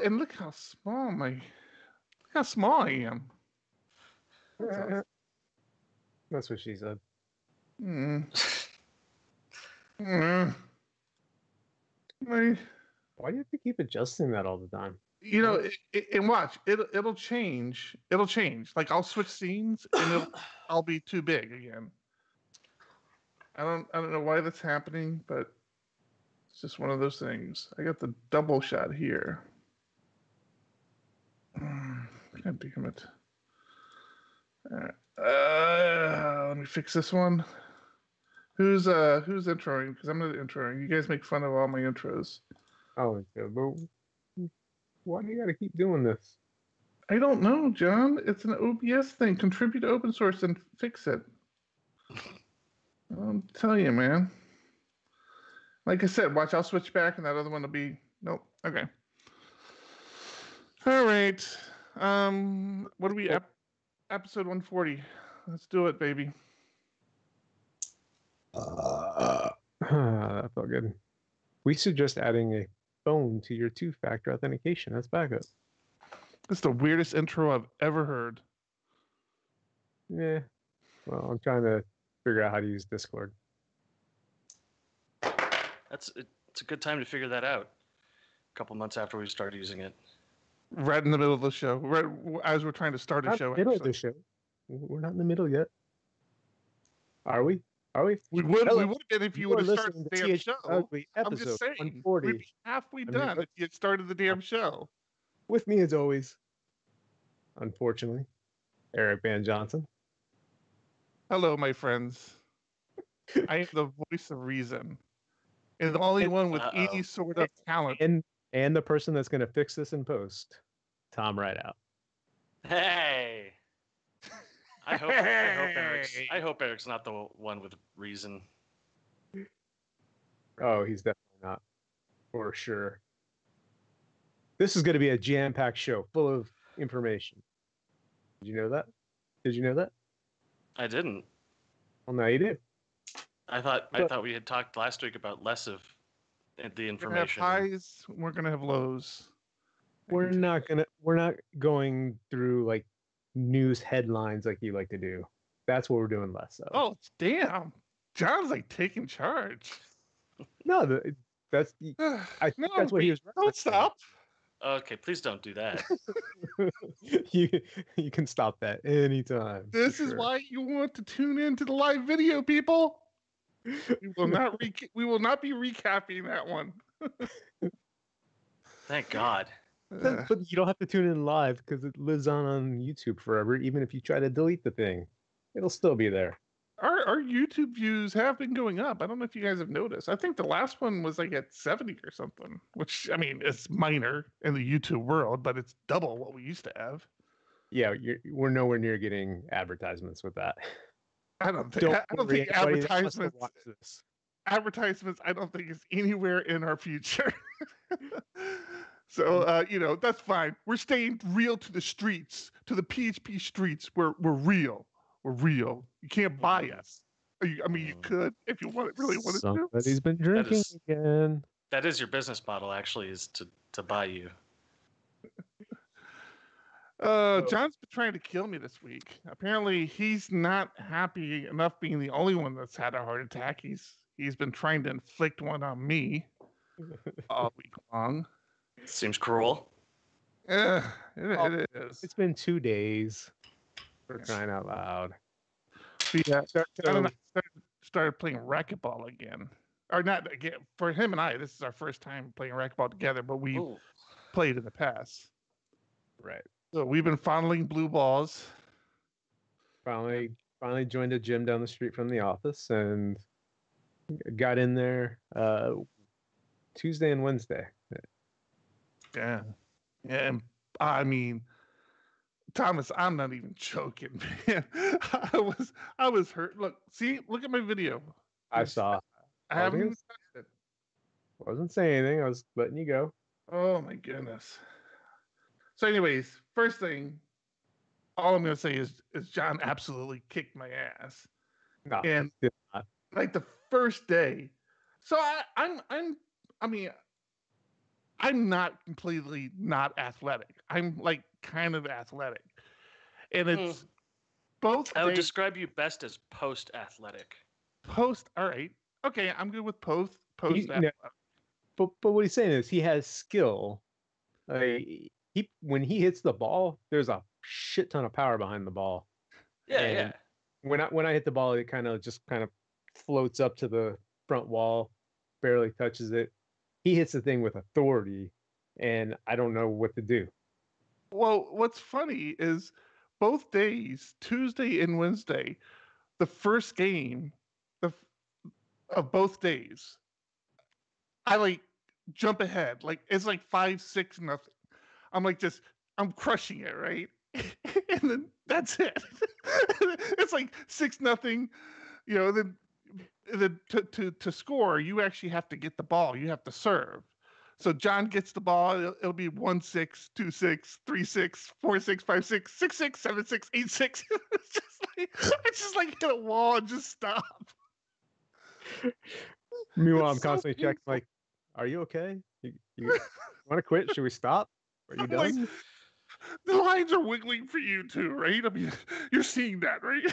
and look how small I am. That's what she said. Mm. Why do you have to keep adjusting that all the time? And watch, it'll change. It'll change. Like I'll switch scenes and I'll be too big again. I don't know why that's happening, but it's just one of those things. I got the double shot here. God damn it. Let me fix this one. Who's introing? Because I'm not introing. You guys make fun of all my intros. Oh, but why do you got to keep doing this? I don't know, John. It's an OBS thing. Contribute to open source and fix it. I'll tell you, man. Like I said, watch. I'll switch back, and that other one will be nope. Okay. All right. What are we episode 140? Let's do it, baby. That felt good. We suggest adding a phone to your two-factor authentication as backup. That's the weirdest intro I've ever heard. Yeah. Well, I'm trying to figure out how to use Discord. It's a good time to figure that out. A couple months after we started using it. Right in the middle of the show. Right as we're trying to start a show. Middle of the show. We're not in the middle yet. Are we? We would have been if you would have started the damn show. I'm just saying, 140. we'd be halfway done if you had started the damn show. With me as always, unfortunately, Eric Van Johnson. Hello, my friends. I am the voice of reason. And the only one with any sort of talent. And the person that's going to fix this in post, Tom Rideout. Hey! I hope Eric's not the one with reason. Oh, he's definitely not. For sure. This is going to be a jam-packed show full of information. Did you know that? I didn't. Well, now you do. I thought we had talked last week about less of the information. We're gonna have highs. We're gonna have lows. We're not going through like news headlines like you like to do. That's what we're doing less of. Oh damn! John's like taking charge. No, that's I think that's what he was. Don't stop. Okay, please don't do that. you can stop that anytime. This is why you want to tune into the live video, people. We will not be recapping that one. Thank God. But you don't have to tune in live because it lives on YouTube forever. Even if you try to delete the thing, it'll still be there. Our YouTube views have been going up. I don't know if you guys have noticed. I think the last one was like at 70 or something, which, I mean, it's minor in the YouTube world, but it's double what we used to have. Yeah, we're nowhere near getting advertisements with that. I don't think advertisements, I don't think is anywhere in our future. So, that's fine. We're staying real to the streets, to the PHP streets. We're real. We're real. You can't buy us. I mean, you could if you really wanted to. Somebody's been drinking again. That is your business model, actually, is to buy you. John's been trying to kill me this week. Apparently, he's not happy enough being the only one that's had a heart attack. He's been trying to inflict one on me all week long. Seems cruel. It is. It's been 2 days. For crying out loud. Yeah, started playing racquetball again. Or not again. For him and I, this is our first time playing racquetball together, but we played in the past. Right. So we've been fondling blue balls. Finally joined a gym down the street from the office and got in there Tuesday and Wednesday. Yeah. And I mean, Thomas, I'm not even joking, man. I was hurt. Look at my video. I saw. I haven't touched it. Wasn't saying anything. I was letting you go. Oh my goodness. So, anyways, first thing, all I'm gonna say is John absolutely kicked my ass. No, and like the first day. So I I'm not completely not athletic. I'm like kind of athletic, and it's both I would days. describe you best as post-athletic. Post. All right. Okay, I'm good with post. Post. You know, but what he's saying is he has skill. When he hits the ball, there's a shit ton of power behind the ball. Yeah, And yeah. when I hit the ball, it kind of floats up to the front wall, barely touches it. He hits the thing with authority, and I don't know what to do. Well, what's funny is both days, Tuesday and Wednesday, the first game of, of both days, I like jump ahead. Like it's like 5-6-0. I'm like I'm crushing it, right? And then that's it. It's like 6-0. Then to score, you actually have to get the ball. You have to serve. So John gets the ball. It'll be 1-6, 2-6, 3-6, 4-6, 5-6, 6-6, 7-6, 8-6. It's just like hit a wall and just stop. Meanwhile, It's I'm so constantly checking, painful. like, are you okay? You want to quit? Should we stop? Are you I'm like, done? the lines are wiggling for you too, right? I mean, you're seeing that, right?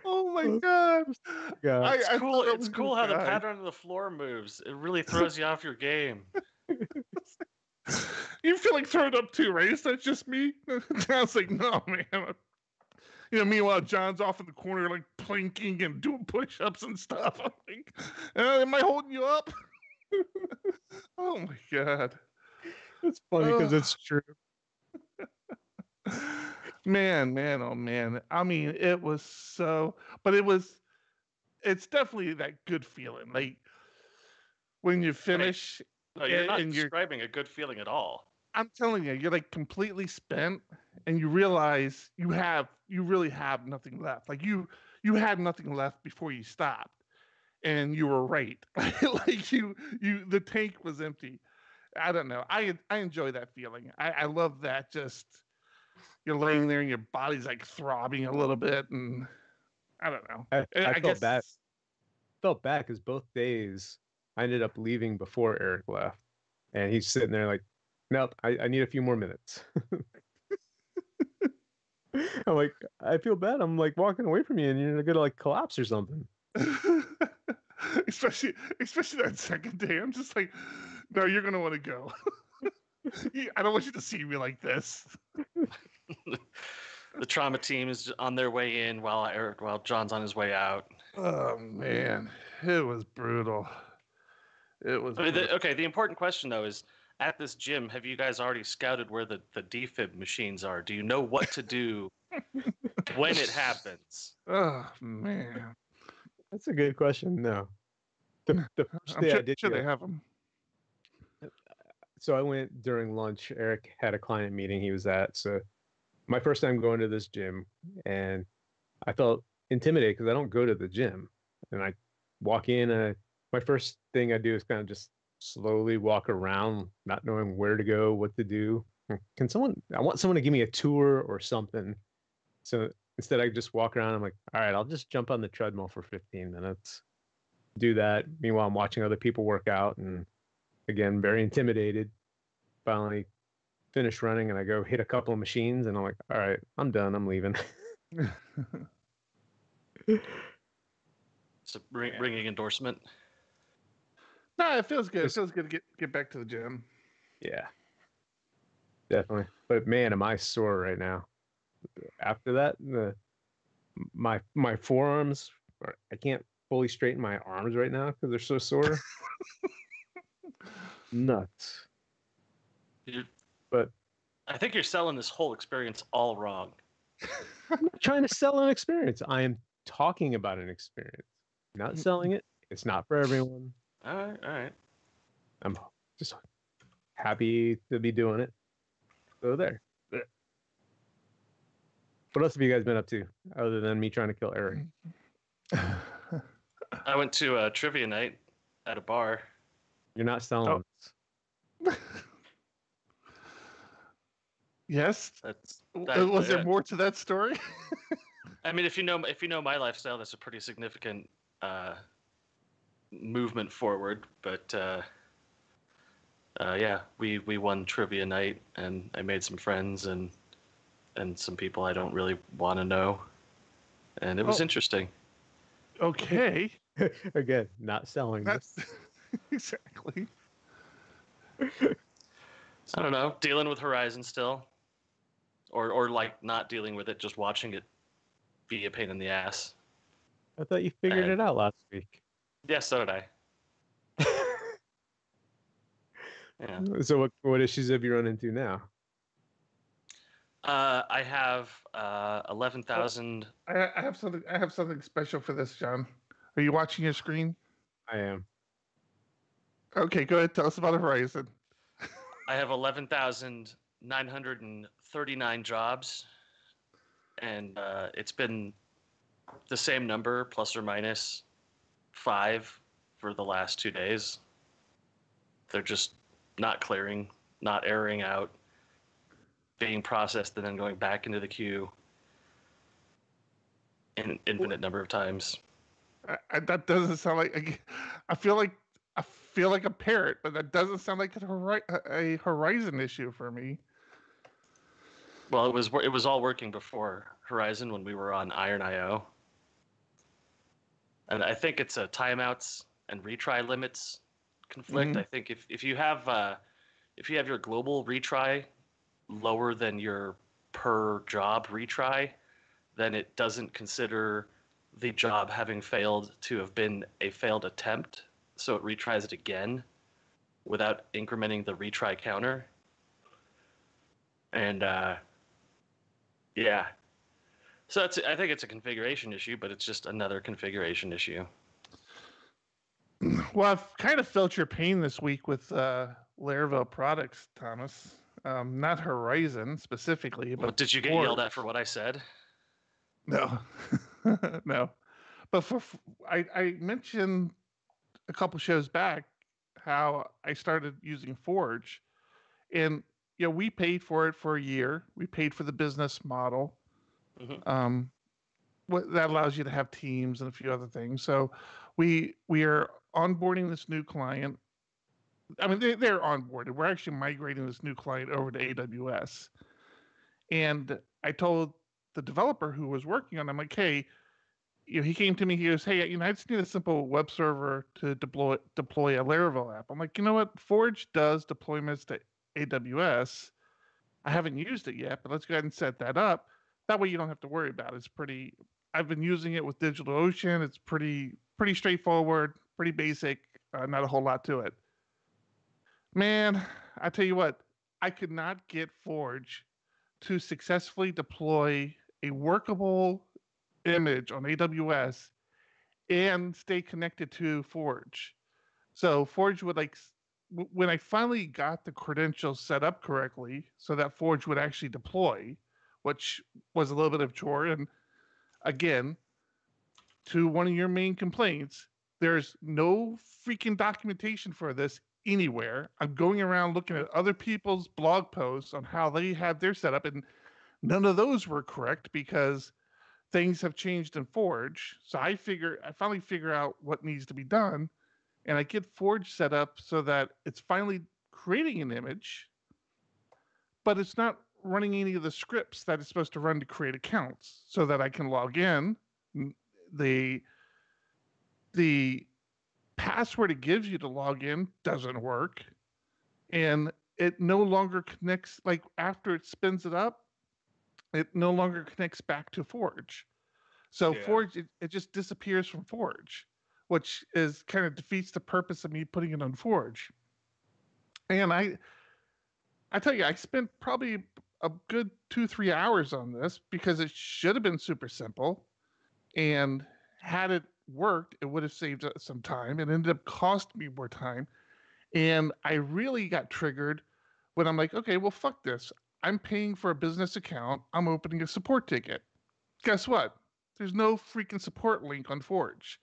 Oh my god! God. It's I cool. thought I It's was gonna cool how the die. pattern of the floor moves. It really throws you off your game. You feel like throwing up too, right? Is that just me? John's like, no, man. Meanwhile, John's off in the corner, like planking and doing push-ups and stuff. I'm like, am I holding you up? Oh my god! It's funny because Oh, it's true. man, oh man. I mean, it was so, but it's definitely that good feeling. Like when you I mean, finish no, you're not and you're, describing a good feeling at all. I'm telling you, you're like completely spent and you realize you really have nothing left. Like you had nothing left before you stopped. And you were right. Like the tank was empty. I don't know. I enjoy that feeling. I love that. Just you're laying there and your body's like throbbing a little bit, and I don't know. I I felt bad. guess Felt bad because both days I ended up leaving before Eric left, and he's sitting there like, "Nope, I need a few more minutes." I'm like, I feel bad. I'm like walking away from you, and you're gonna like collapse or something. especially that second day. I'm just like, no, you're gonna want to go. I don't want you to see me like this. The trauma team is on their way in while John's on his way out. Oh man, it was brutal. It was I mean, brutal. the important question though is, at this gym, have you guys already scouted where the defib machines are? Do you know what to do when it happens? Oh man, That's a good question. No, the first I'm day I did sure they go, have them. so I went during lunch. Eric had a client meeting he was at, so my first time going to this gym, and I felt intimidated because I don't go to the gym, and I walk in. My first thing I do is kind of just slowly walk around, not knowing where to go, what to do. I want someone to give me a tour or something. So instead, I just walk around. I'm like, all right, I'll just jump on the treadmill for 15 minutes, do that. Meanwhile, I'm watching other people work out, and again, very intimidated. Finally, finish running, and I go hit a couple of machines, and I'm like, all right, I'm done. I'm leaving. It's a ringing endorsement. No, it feels good. It Just, feels good to get back to the gym. yeah, definitely. But man, am I sore right now. After that, my forearms, I can't fully straighten my arms right now because they're so sore. Nuts. You're, But I think you're selling this whole experience all wrong. I'm not trying to sell an experience. I am talking about an experience, not selling it. It's not for everyone. All right, all right. I'm just happy to be doing it. So there. What else have you guys been up to other than me trying to kill Eric? I went to a trivia night at a bar. You're not selling this. Yes. That, Was there more to that story? I mean, if you know my lifestyle, that's a pretty significant movement forward. But yeah, we won trivia night, and I made some friends and some people I don't really want to know, and it was interesting. Okay. Again, not selling That's this. exactly. I don't know, dealing with Horizon still, or like not dealing with it, just watching it be a pain in the ass. I thought you figured it out last week. Yeah, so did I. Yeah. So what issues have you run into now? I have 11,000. I have something. I have something special for this, John. Are you watching your screen? I am. Okay, go ahead. Tell us about Horizon. I have 11,939 jobs, and it's been the same number, plus or minus 5, for the last 2 days. They're just not clearing, not erroring out, being processed, and then going back into the queue an infinite number of times. That doesn't sound like. I feel like a parrot, but that doesn't sound like a Horizon issue for me. Well, it was all working before Horizon when we were on Iron.io, and I think it's a timeouts and retry limits conflict. Mhm. I think if you have your global retry lower than your per job retry, then it doesn't consider the job having failed to have been a failed attempt, so it retries it again without incrementing the retry counter. And yeah, so I think it's a configuration issue, but it's just another configuration issue. Well, I've kind of felt your pain this week with Laravel products, Thomas. Not Horizon specifically, but Did you get yelled at for what I said? No, no. But I mentioned a couple shows back how I started using Forge, and we paid for it for a year. We paid for the business model. Mm-hmm. What that allows you to have teams and a few other things. So we are onboarding this new client. I mean, they're onboarded. We're actually migrating this new client over to AWS. And I told the developer who was working on it, I'm like, hey, he came to me. He goes, "Hey, I just need a simple web server to deploy a Laravel app." I'm like, you know what? Forge does deployments to AWS. I haven't used it yet, but let's go ahead and set that up. That way, you don't have to worry about it. It's pretty. I've been using it with DigitalOcean. It's pretty straightforward, pretty basic. Not a whole lot to it. Man, I tell you what, I could not get Forge to successfully deploy a workable image on AWS and stay connected to Forge. So Forge would when I finally got the credentials set up correctly so that Forge would actually deploy, which was a little bit of a chore. And again, to one of your main complaints, there's no freaking documentation for this anywhere. I'm going around looking at other people's blog posts on how they had their setup, and none of those were correct because things have changed in Forge. So I finally figure out what needs to be done, and I get Forge set up so that it's finally creating an image, but it's not running any of the scripts that it's supposed to run to create accounts so that I can log in. The password it gives you to log in doesn't work, and it no longer connects. Like after it spins it up, it no longer connects back to Forge. So Forge, it just disappears from Forge, which is kind of defeats the purpose of me putting it on Forge. And I tell you, I spent probably a good 2-3 hours on this because it should have been super simple. And had it worked, it would have saved some time. It ended up costing me more time. And I really got triggered when I'm like, okay, well, fuck this. I'm paying for a business account. I'm opening a support ticket. Guess what? There's no freaking support link on Forge.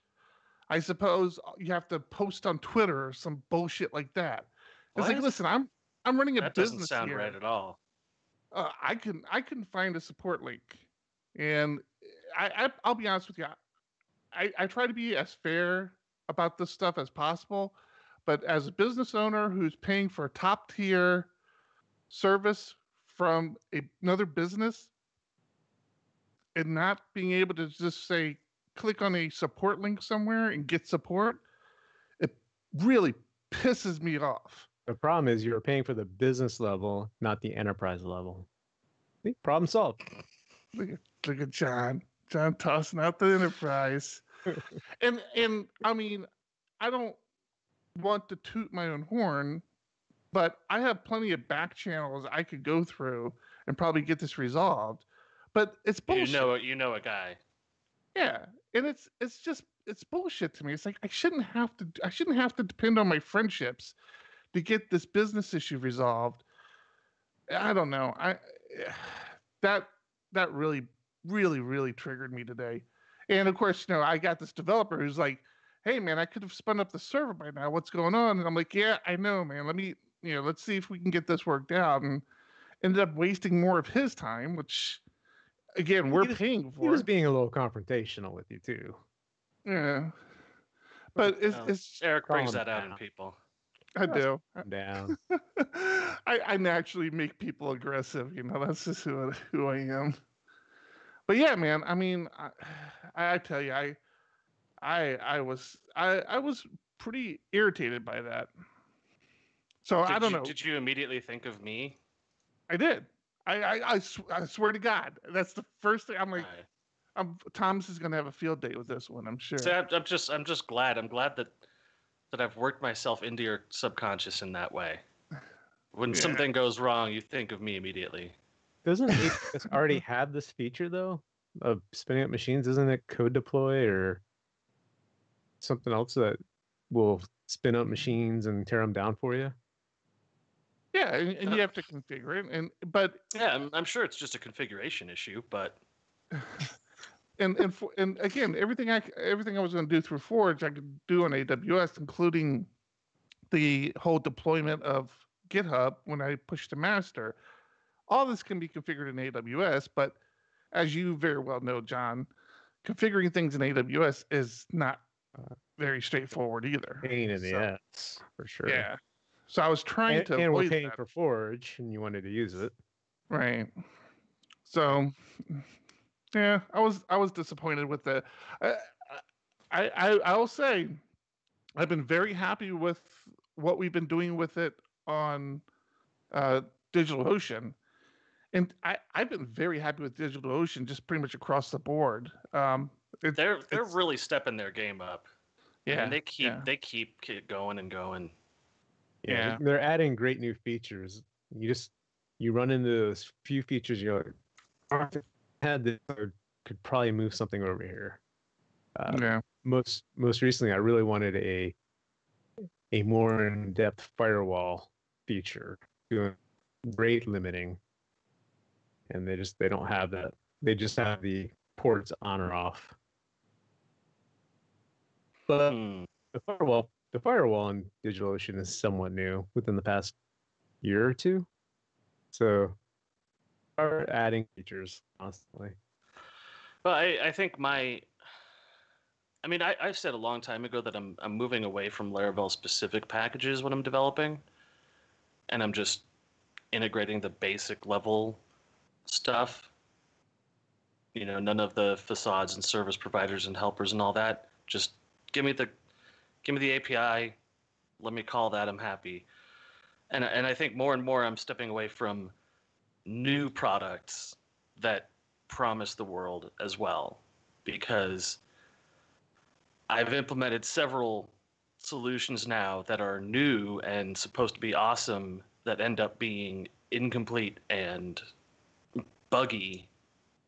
I suppose you have to post on Twitter or some bullshit like that. It's like, listen, I'm running a That business doesn't sound here. right at all. I couldn't find a support link, and I'll be honest with you. I try to be as fair about this stuff as possible. But as a business owner who's paying for a top tier service from another business and not being able to just say, click on a support link somewhere and get support, it really pisses me off. The problem is you're paying for the business level, not the enterprise level. See, problem solved. Look at John tossing out the enterprise. and I mean, I don't want to toot my own horn, but I have plenty of back channels I could go through and probably get this resolved. But it's bullshit. You know a guy. Yeah, and it's bullshit to me. It's like I shouldn't have to depend on my friendships to get this business issue resolved. I don't know. That really triggered me today. And of course, I got this developer who's like, "Hey man, I could have spun up the server by now. What's going on?" And I'm like, "Yeah, I know, man. Let's see if we can get this worked out." And ended up wasting more of his time, which again, we're paying for. He was being a little confrontational with you too. Yeah. But it's Eric brings that out in people. I do. Down. I naturally make people aggressive. That's just who I am. But yeah, man. I mean, I tell you, I was pretty irritated by that. So I don't know. Did you immediately think of me? I did. I swear to God, that's the first thing. I'm like, Thomas is gonna have a field day with this one. I'm sure. So I'm just glad. I'm glad that I've worked myself into your subconscious in that way. When something goes wrong, you think of me immediately. Doesn't AWS already have this feature though of spinning up machines? Isn't it code deploy or something else that will spin up machines and tear them down for you? Yeah, and you have to configure it, but yeah, I'm sure it's just a configuration issue, but and again, everything I was going to do through Forge, I could do on AWS, including the whole deployment of GitHub when I push to master. All this can be configured in AWS, but as you very well know, John, configuring things in AWS is not very straightforward either. Pain in the ass, for sure. Yeah. So I was trying to avoid and we're paying that. for Forge, and you wanted to use it, right? So, yeah, I was disappointed with the. I'll say, I've been very happy with what we've been doing with it on DigitalOcean, and I've been very happy with DigitalOcean just pretty much across the board. They're really stepping their game up. Yeah, and they keep going and going. Yeah, they're adding great new features. You run into those few features, you're like, had this, or could probably move something over here. Most recently, I really wanted a more in-depth firewall feature, doing rate limiting, and they don't have that. They just have the ports on or off. But the firewall in DigitalOcean is somewhat new within the past year or two. So are adding features constantly. Well, I think I said a long time ago that I'm moving away from Laravel specific packages when I'm developing, and I'm just integrating the basic level stuff. None of the facades and service providers and helpers and all that. Just give me the API. Let me call that. I'm happy. And I think more and more I'm stepping away from new products that promise the world as well, because I've implemented several solutions now that are new and supposed to be awesome that end up being incomplete and buggy.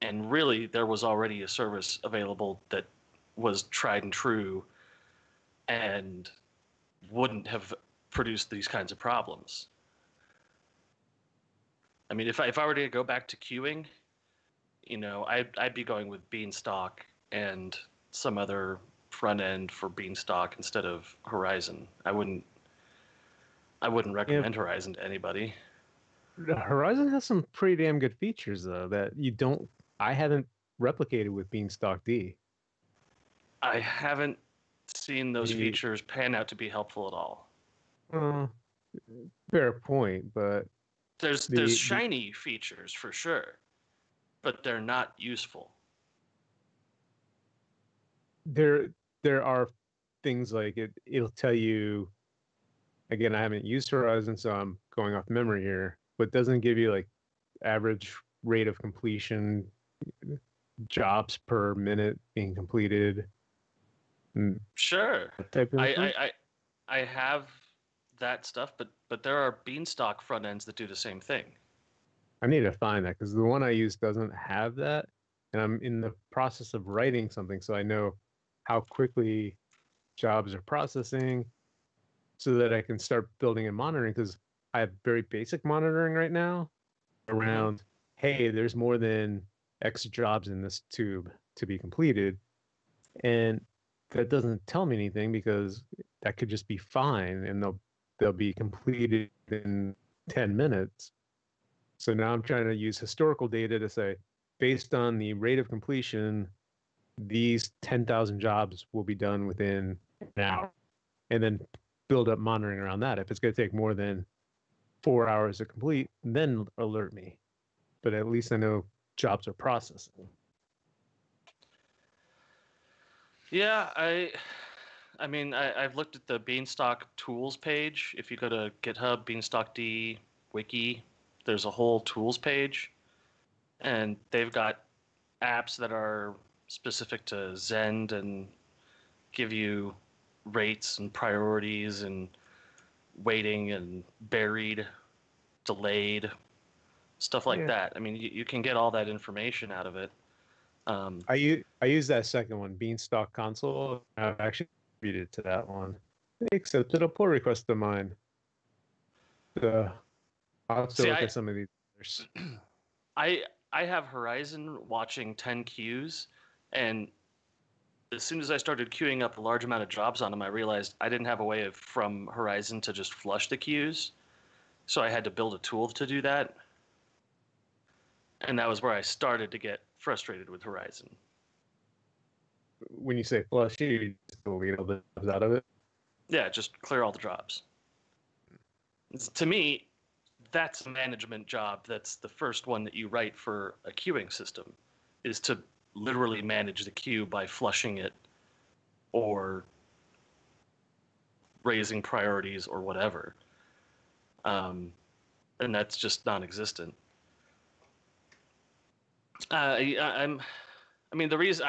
And really, there was already a service available that was tried and true and wouldn't have produced these kinds of problems. I mean, if I were to go back to queuing, I'd be going with Beanstalk and some other front end for Beanstalk instead of Horizon. I wouldn't recommend Horizon to anybody. Horizon has some pretty damn good features though that I haven't replicated with Beanstalk D. I haven't seen those features pan out to be helpful at all. Fair point, but There's shiny features for sure, but they're not useful. There are things like it'll tell you. Again, I haven't used Horizon, so I'm going off memory here, but it doesn't give you like average rate of completion, jobs per minute being completed. Sure. Type of I have that stuff, but there are Beanstalk front ends that do the same thing. I need to find that because the one I use doesn't have that, and I'm in the process of writing something so I know how quickly jobs are processing, so that I can start building and monitoring, because I have very basic monitoring right now around, hey, there's more than X jobs in this tube to be completed. And that doesn't tell me anything because that could just be fine and they'll be completed in 10 minutes. So now I'm trying to use historical data to say, based on the rate of completion, these 10,000 jobs will be done within an hour. And then build up monitoring around that. If it's going to take more than 4 hours to complete, then alert me. But at least I know jobs are processing. Yeah, I mean, I've looked at the Beanstalk tools page. If you go to GitHub, Beanstalk D, Wiki, there's a whole tools page. And they've got apps that are specific to Zend and give you rates and priorities and waiting and buried, delayed, stuff like that. I mean, you can get all that information out of it. I use that second one, Beanstalk Console. I've actually contributed to that one. They accepted a pull request of mine. I'll have to look at some of these others. I have Horizon watching 10 queues, and as soon as I started queuing up a large amount of jobs on them, I realized I didn't have a way from Horizon to just flush the queues. So I had to build a tool to do that. And that was where I started to get frustrated with Horizon. When you say flush, you just delete all the jobs out of it? Yeah, just clear all the jobs. To me, that's a management job. That's the first one that you write for a queuing system, is to literally manage the queue by flushing it or raising priorities or whatever. And that's just non-existent. I mean, the reason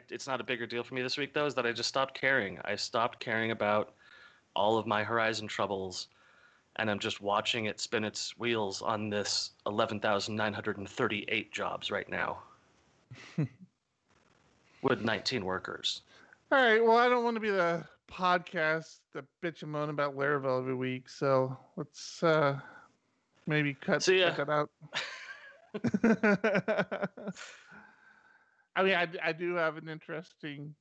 it's not a bigger deal for me this week though is that I just stopped caring. I stopped caring about all of my Horizon troubles, and I'm just watching it spin its wheels on this 11,938 jobs right now. With 19 workers. All right. Well, I don't want to be the podcast that bitch and moan about Laravel every week, so let's maybe cut that out. I mean, I do have an interesting.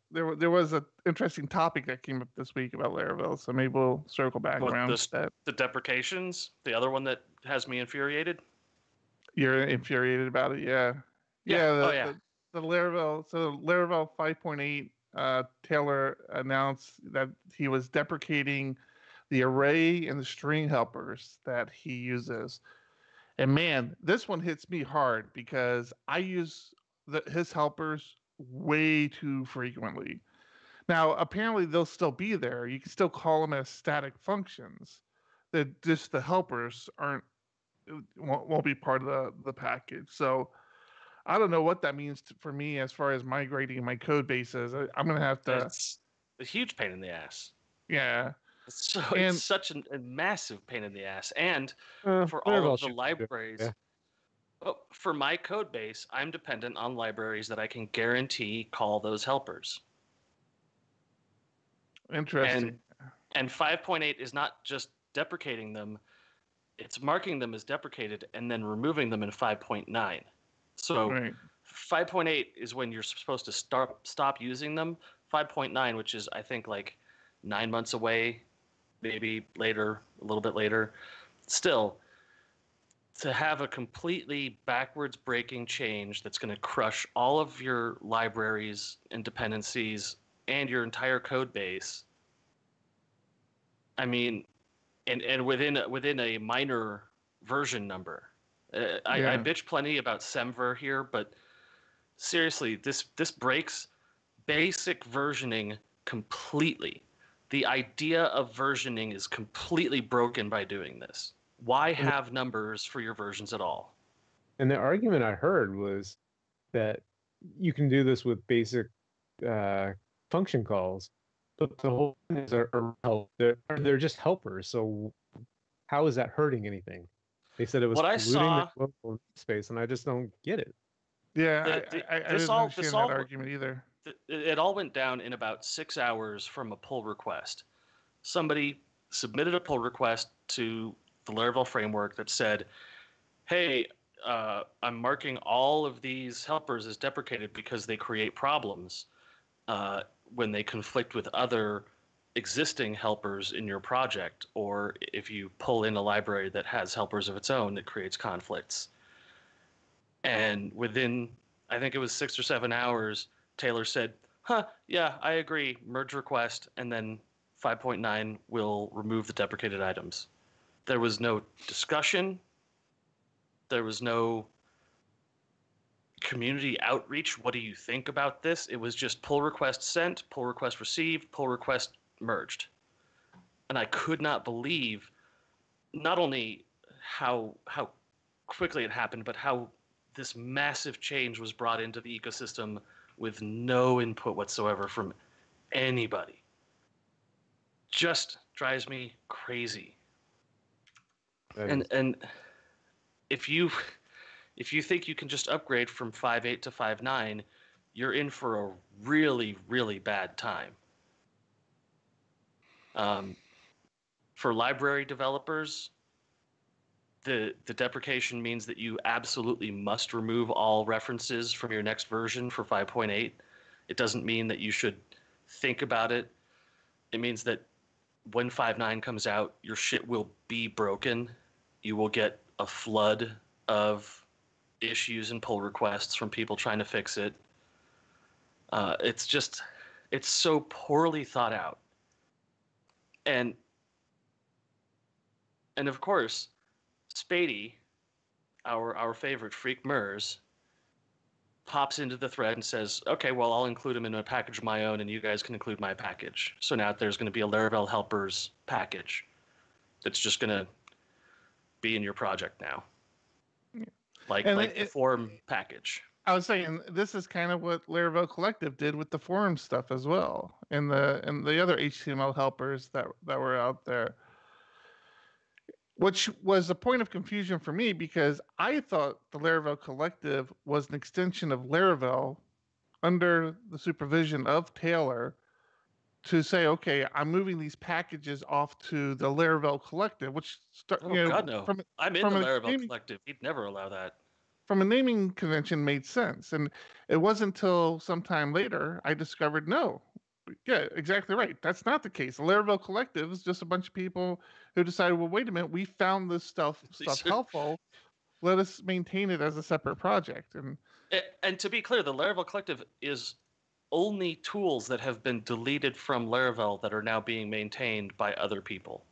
There was an interesting topic that came up this week about Laravel, so maybe we'll circle back around to that. The deprecations, the other one that has me infuriated. You're infuriated about it, yeah. The Laravel. So Laravel 5.8, Taylor announced that he was deprecating the array and the string helpers that he uses. And man, this one hits me hard because I use his helpers way too frequently. Now, apparently they'll still be there. You can still call them as static functions. That just the helpers won't be part of the package. So I don't know what that means for me as far as migrating my code bases. I'm going to have to... It's a huge pain in the ass. Yeah. It's such a massive pain in the ass. And for all of the libraries... Yeah. Well, for my code base, I'm dependent on libraries that I can guarantee call those helpers. Interesting. And 5.8 is not just deprecating them, it's marking them as deprecated and then removing them in 5.9. So 5.8 is when you're supposed to stop using them. 5.9, which is I think like 9 months away, maybe later, a little bit later. Still, to have a completely backwards breaking change that's going to crush all of your libraries and dependencies and your entire code base. I mean, and within a minor version number. I bitch plenty about Semver here, but seriously, this breaks basic versioning completely. The idea of versioning is completely broken by doing this. Why have numbers for your versions at all? And the argument I heard was that you can do this with basic function calls, but the whole thing is they're just helpers. So how is that hurting anything? They said it was polluting the local space, and I just don't get it. Yeah, I didn't understand that argument either. It all went down in about 6 hours from a pull request. Somebody submitted a pull request to the Laravel framework that said, hey, I'm marking all of these helpers as deprecated because they create problems when they conflict with other existing helpers in your project, or if you pull in a library that has helpers of its own that creates conflicts. And within, I think it was 6 or 7 hours, Taylor said, yeah, I agree, merge request, and then 5.9 will remove the deprecated items. There was no discussion. There was no community outreach. What do you think about this? It was just pull request sent, pull request received, pull request merged. And I could not believe not only how quickly it happened, but how this massive change was brought into the ecosystem with no input whatsoever from anybody. Just drives me crazy. And if you think you can just upgrade from 5.8 to 5.9, you're in for a really, really bad time. For library developers, the deprecation means that you absolutely must remove all references from your next version for 5.8. It doesn't mean that you should think about it. It means that when 5.9 comes out, your shit will be broken. You will get a flood of issues and pull requests from people trying to fix it. It's so poorly thought out. And of course, Spady, our favorite freak MERS, pops into the thread and says, okay, well, I'll include them in a package of my own, and you guys can include my package. So now there's going to be a Laravel helpers package that's just going to be in your project now. Like the forum package. I was saying this is kind of what Laravel Collective did with the forum stuff as well, and the other HTML helpers that were out there, which was a point of confusion for me because I thought the Laravel Collective was an extension of Laravel under the supervision of Taylor to say, okay, I'm moving these packages off to the Laravel Collective, which God no. I'm in the Laravel Collective. He'd never allow that. From a naming convention made sense. And it wasn't until sometime later I discovered, no, yeah, exactly right. That's not the case. The Laravel Collective is just a bunch of people who decided, well, wait a minute, we found this stuff helpful. Let us maintain it as a separate project. And to be clear, the Laravel Collective is only tools that have been deleted from Laravel that are now being maintained by other people.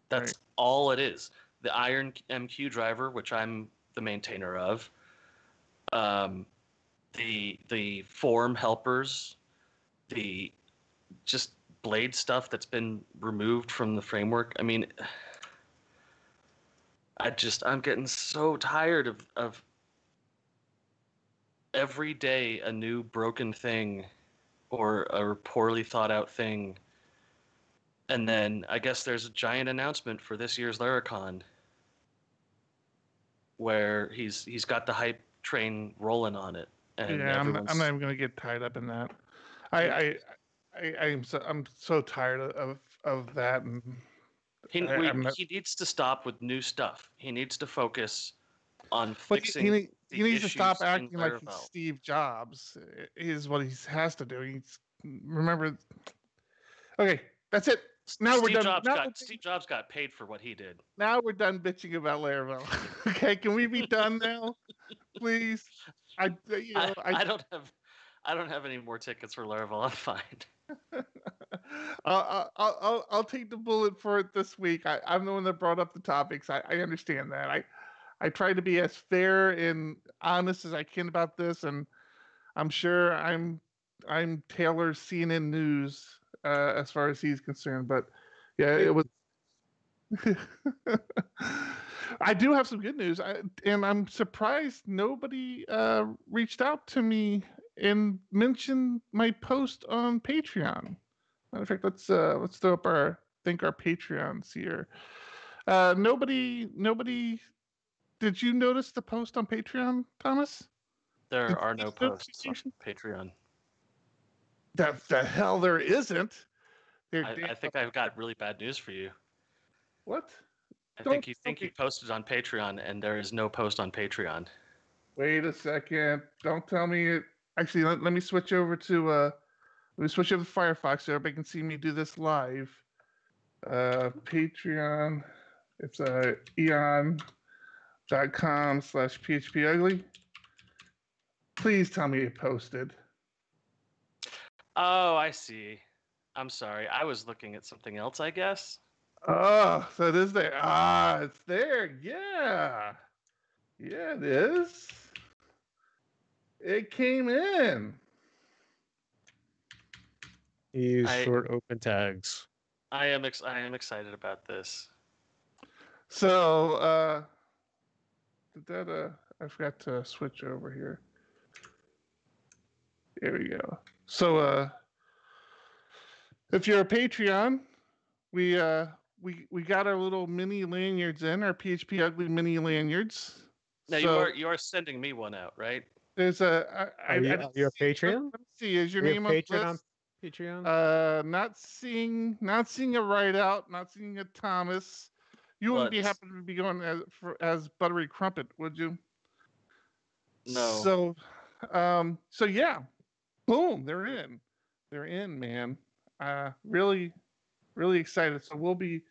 That's all it is. The Iron MQ driver, which I'm the maintainer of, the form helpers, the just Blade stuff that's been removed from the framework. I mean, I'm getting so tired of every day a new broken thing or a poorly thought out thing. And then I guess there's a giant announcement for this year's Laracon where he's got the hype train rolling on it. And yeah, I'm not even going to get tied up in that. I'm so tired of that. And he needs to stop with new stuff. He needs to focus on fixing. He needs to stop acting like he's Steve Jobs. Is what he has to do. Remember. Okay, that's it. Now we're done. Steve Jobs got paid for what he did. Now we're done bitching about Laravel. Okay, can we be done now, please? I don't have any more tickets for Laravel. I'm fine. I'll take the bullet for it this week. I'm the one that brought up the topics. I understand that. I try to be as fair and honest as I can about this, and I'm sure I'm Taylor's CNN News as far as he's concerned. But yeah, it was. I do have some good news, and I'm surprised nobody reached out to me and mentioned my post on Patreon. Matter of fact, let's throw up our Patreons here. Nobody. Did you notice the post on Patreon, Thomas? There are no posts on Patreon. The hell there isn't. I think I've got really bad news for you. What? I think you posted on Patreon, and there is no post on Patreon. Wait a second. Don't tell me it. Actually, let me switch over to Firefox so everybody can see me do this live. Patreon. It's eon.com/phpugly. Please tell me it posted. Oh, I see. I'm sorry. I was looking at something else, I guess. Oh, so it is there. It's there. Yeah. Yeah, it is. It came in. Use short open tags. I am excited about this. So, I forgot to switch over here. There we go. So, if you're a Patreon, we got our little mini lanyards in, our PHP Ugly mini lanyards. Now you are sending me one out, right? There's a. Are you a Patreon? Let me see. Is your name on Patreon list? Patreon? Not seeing a write out. Not seeing a Thomas. You wouldn't be happy to be going as Buttery Crumpet, would you? No. So yeah, boom, they're in. They're in, man. Really, really excited. So we'll be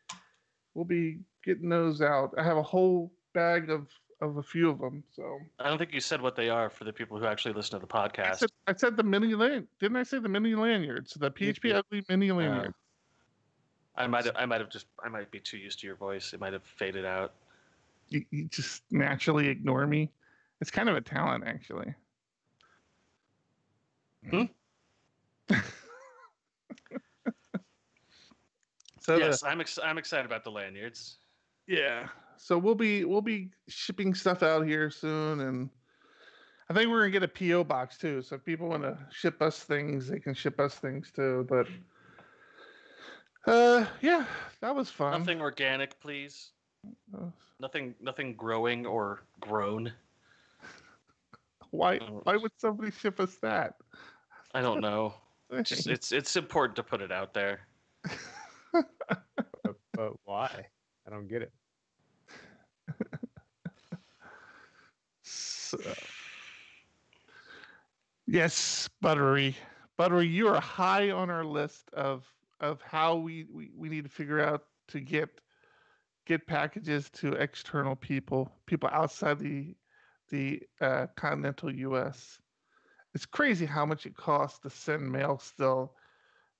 getting those out. I have a whole bag of a few of them. So I don't think you said what they are for the people who actually listen to the podcast. I said the mini lanyard. Didn't I say the mini lanyards? The PHP Ugly mini lanyard. I might be too used to your voice. It might have faded out. You just naturally ignore me. It's kind of a talent, actually. So yes, I'm excited about the lanyards. Yeah. So we'll be shipping stuff out here soon, and I think we're gonna get a PO box too. So if people want to ship us things, they can ship us things too. But yeah, that was fun. Nothing organic, please. Nothing growing or grown. Why would somebody ship us that? I don't know. Just it's important to put it out there. But why? I don't get it. So, yes, Buttery, you are high on our list of how we need to figure out to get packages to external people outside the continental U.S. It's crazy how much it costs to send mail still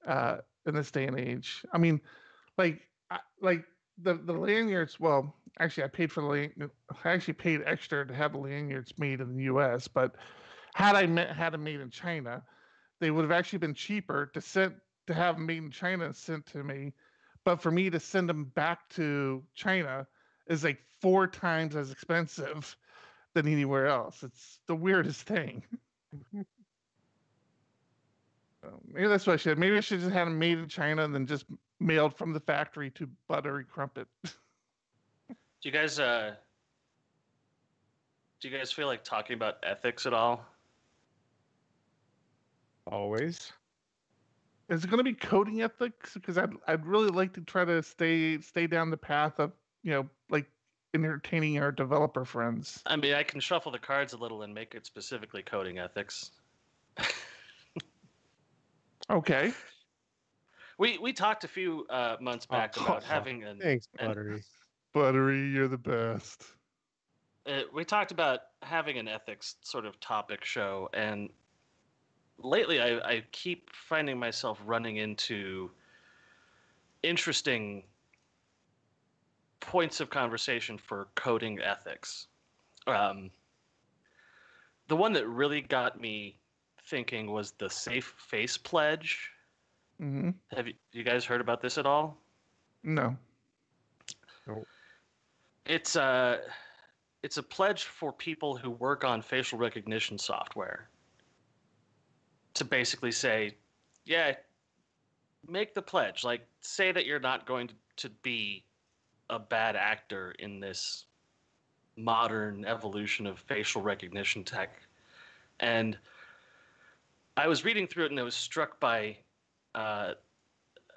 in this day and age. I mean, like the lanyards. Well, actually, I paid for I actually paid extra to have the lanyards made in the U.S. But had had them made in China, they would have actually been cheaper to have them made in China and sent to me. But for me to send them back to China is like 4 times as expensive than anywhere else. It's the weirdest thing. Maybe that's what I should. Maybe I should just have them made in China and then just mailed from the factory to Buttery Crumpet. Do you guys feel like talking about ethics at all? Always. Is it going to be coding ethics? Because I'd really like to try to stay down the path of like entertaining our developer friends. I mean, I can shuffle the cards a little and make it specifically coding ethics. Okay. We talked a few months back about having Thanks, Buttery. Buttery, you're the best. We talked about having an ethics sort of topic show, and lately I keep finding myself running into interesting points of conversation for coding ethics. Um, the one that really got me thinking was the Safe Face Pledge. Mm-hmm. Have you guys heard about this at all? No. Oh, It's a pledge for people who work on facial recognition software to basically say, yeah, make the pledge. Like, say that you're not going to be a bad actor in this modern evolution of facial recognition tech. And I was reading through it and I was struck by uh,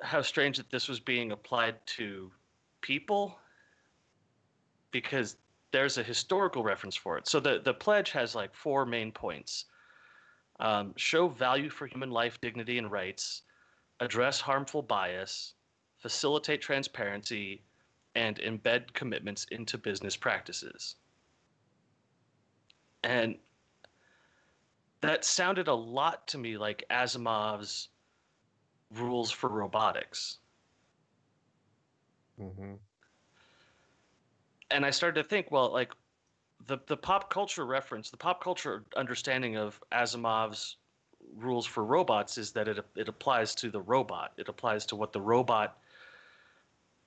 how strange that this was being applied to people, because there's a historical reference for it. So the pledge has like four main points: show value for human life, dignity, and rights, address harmful bias, facilitate transparency, and embed commitments into business practices. And that sounded a lot to me like Asimov's rules for robotics. mm-hmm. And I started to think, well, like the pop culture reference, the pop culture understanding of Asimov's rules for robots is that it applies to the robot. It applies to what the robot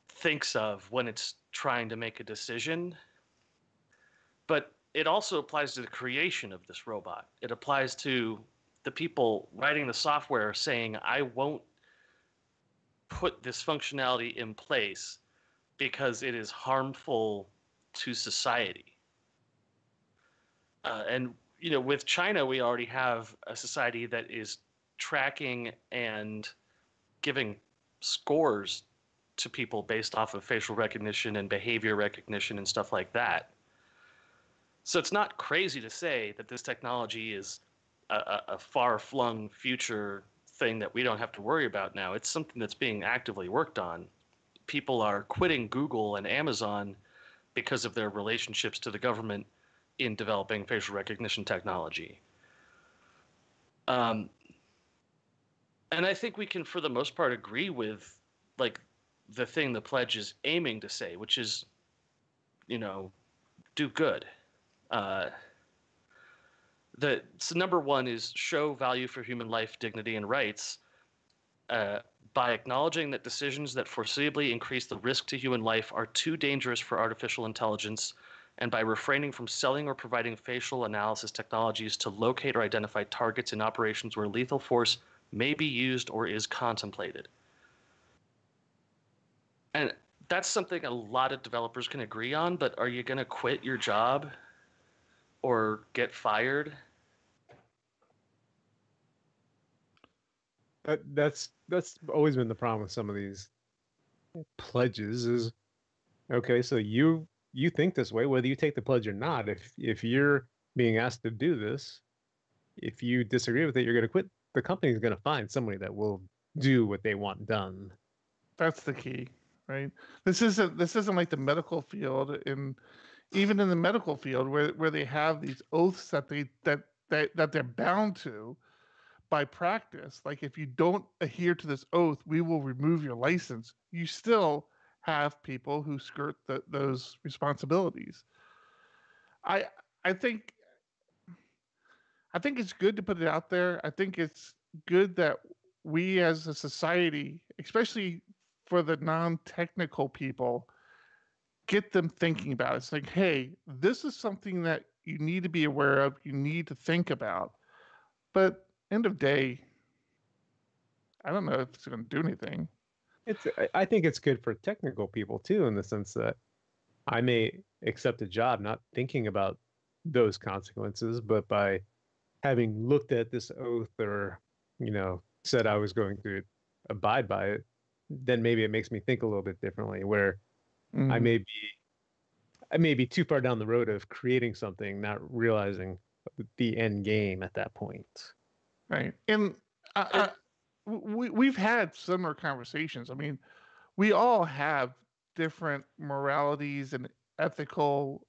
thinks of when it's trying to make a decision. But it also applies to the creation of this robot. It applies to the people writing the software saying, I won't put this functionality in place because it is harmful to society. And with China, we already have a society that is tracking and giving scores to people based off of facial recognition and behavior recognition and stuff like that. So it's not crazy to say that this technology is a far-flung future thing that we don't have to worry about now. It's something that's being actively worked on. People are quitting Google and Amazon because of their relationships to the government in developing facial recognition technology. And I think we can, for the most part, agree with like the thing the pledge is aiming to say, which is, do good. So number one is show value for human life, dignity, and rights by acknowledging that decisions that foreseeably increase the risk to human life are too dangerous for artificial intelligence, and by refraining from selling or providing facial analysis technologies to locate or identify targets in operations where lethal force may be used or is contemplated. And that's something a lot of developers can agree on, but are you going to quit your job or get fired? That's always been the problem with some of these pledges is, okay, so you think this way whether you take the pledge or not. If you're being asked to do this, if you disagree with it, you're going to quit. The company's going to find somebody that will do what they want done. That's the key, right? This isn't like the medical field. Even in the medical field where they have these oaths that they're bound to by practice. Like, if you don't adhere to this oath, we will remove your license. You still have people who skirt those responsibilities. I I think I think it's good to put it out there. I think it's good that we as a society, especially for the non-technical people, get them thinking about it. It's like, hey, this is something that you need to be aware of, you need to think about. But end of day, I don't know if it's going to do anything. I think it's good for technical people too, in the sense that I may accept a job not thinking about those consequences, but by having looked at this oath or, said I was going to abide by it, then maybe it makes me think a little bit differently, where I Mm, may be I may be too far down the road of creating something, not realizing the end game at that point. right. And we've had similar conversations. I mean, we all have different moralities and ethical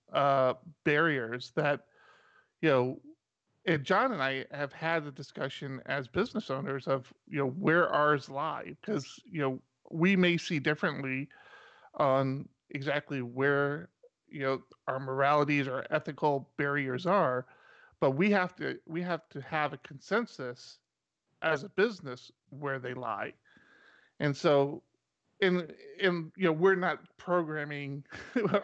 barriers that, you know, and John and I have had the discussion as business owners of, where ours lie, because, we may see differently on exactly where, our moralities or ethical barriers are, but we have to have a consensus as a business where they lie. And so in we're not programming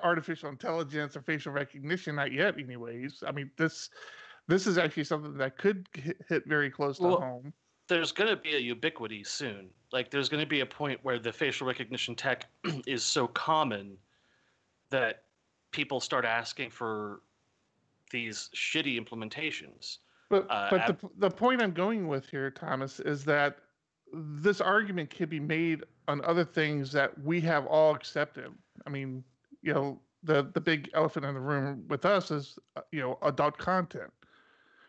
artificial intelligence or facial recognition, not yet anyways. I mean, this is actually something that could hit very close to home. There's going to be a ubiquity soon. Like, there's going to be a point where the facial recognition tech is so common that people start asking for these shitty implementations. But the point I'm going with here, Thomas, is that this argument can be made on other things that we have all accepted. I mean, the big elephant in the room with us is adult content,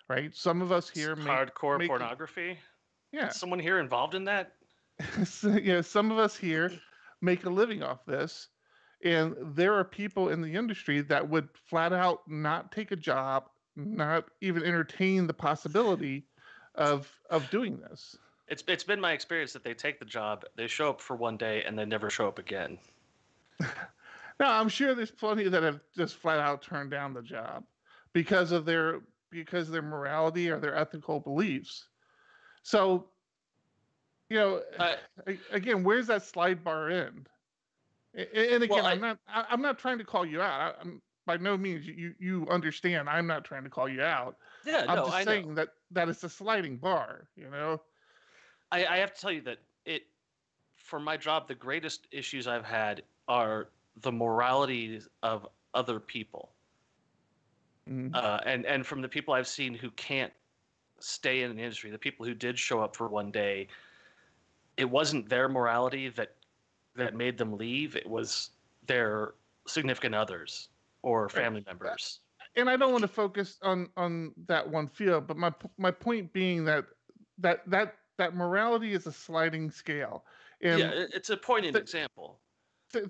right? Some of us here hardcore pornography. Yeah. Is someone here involved in that? Some of us here make a living off this, and there are people in the industry that would flat out not take a job, not even entertain the possibility of doing this. It's been my experience that they take the job, they show up for one day, and they never show up again. Now, I'm sure there's plenty that have just flat out turned down the job because of their morality or their ethical beliefs. So, again, where's that slide bar end? And again, well, I'm not trying to call you out. I'm by no means, you understand. I'm not trying to call you out. Yeah, I'm just saying that it's a sliding bar. I have to tell you that for my job, the greatest issues I've had are the moralities of other people. Mm-hmm. And from the people I've seen who can't stay in the industry, the people who did show up for one day, it wasn't their morality that made them leave. It was their significant others or family members. And I don't want to focus on that one field, but my point being that morality is a sliding scale. And yeah, it's a poignant example.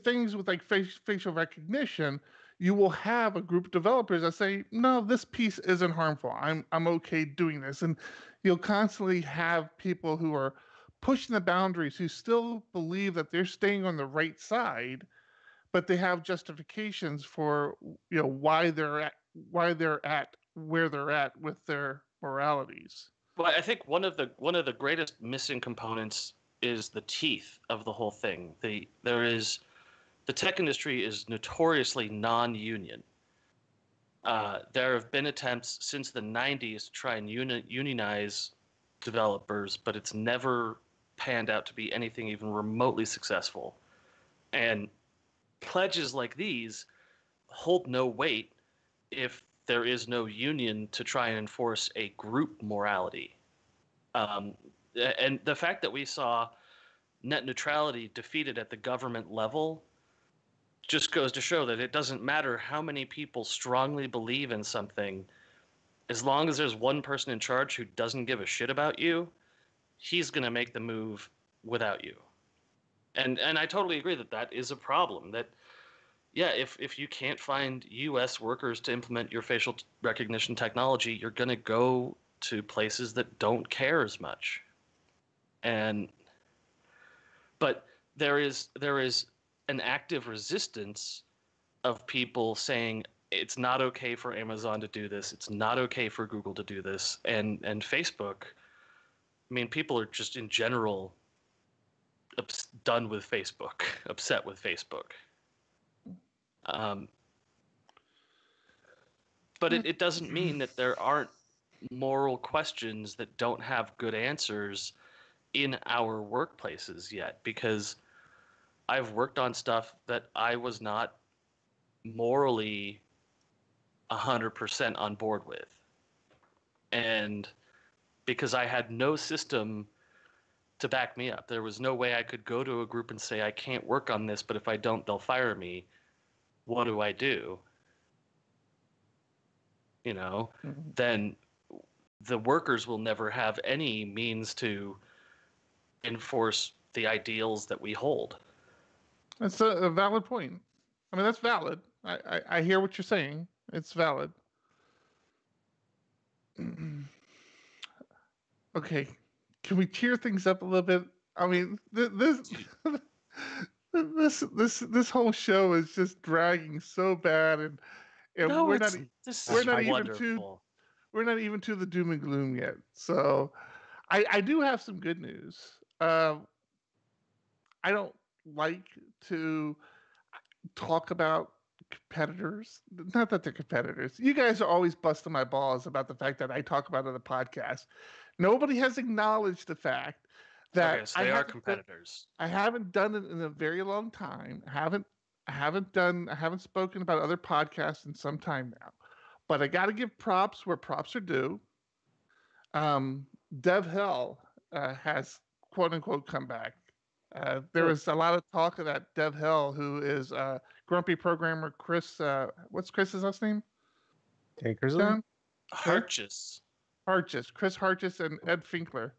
Things with like facial recognition, you will have a group of developers that say, no, this piece isn't harmful. I'm okay doing this. And you'll constantly have people who are pushing the boundaries, who still believe that they're staying on the right side, but they have justifications for why they're at where they're at with their moralities. Well, I think one of the greatest missing components is the teeth of the whole thing. The tech industry is notoriously non-union. There have been attempts since the 90s to try and unionize developers, but it's never panned out to be anything even remotely successful. And pledges like these hold no weight if there is no union to try and enforce a group morality. And the fact that we saw net neutrality defeated at the government level just goes to show that it doesn't matter how many people strongly believe in something, as long as there's one person in charge who doesn't give a shit about you, he's going to make the move without you. And I totally agree that is a problem. That, yeah, if you can't find U.S. workers to implement your facial recognition technology, you're going to go to places that don't care as much. But there is an active resistance of people saying it's not okay for Amazon to do this, it's not okay for Google to do this, and Facebook. I mean, people are just in general done with Facebook, upset with Facebook. But it doesn't mean that there aren't moral questions that don't have good answers in our workplaces yet, because I've worked on stuff that I was not morally 100% on board with. And because I had no system to back me up, there was no way I could go to a group and say, I can't work on this, but if I don't, they'll fire me. What do I do? Then the workers will never have any means to enforce the ideals that we hold. That's a valid point. I mean, that's valid. I hear what you're saying. It's valid. Okay, can we cheer things up a little bit? I mean, this whole show is just dragging so bad, and No, we're not this we're is not even to wonderful. we're not even to the doom and gloom yet. So, I do have some good news. I don't like to talk about competitors. Not that they're competitors. You guys are always busting my balls about the fact that I talk about it on the podcast. Nobody has acknowledged the fact Okay, that so they are competitors. I haven't done it in a very long time. I haven't spoken about other podcasts in some time now. But I got to give props where props are due. Dev Hell has quote unquote come back. There was a lot of talk of that Dev Hell, who is grumpy programmer Chris. What's Chris's last name? Tankersley? John Harchis. Harchis, Chris Harchis, and Ed Finkler.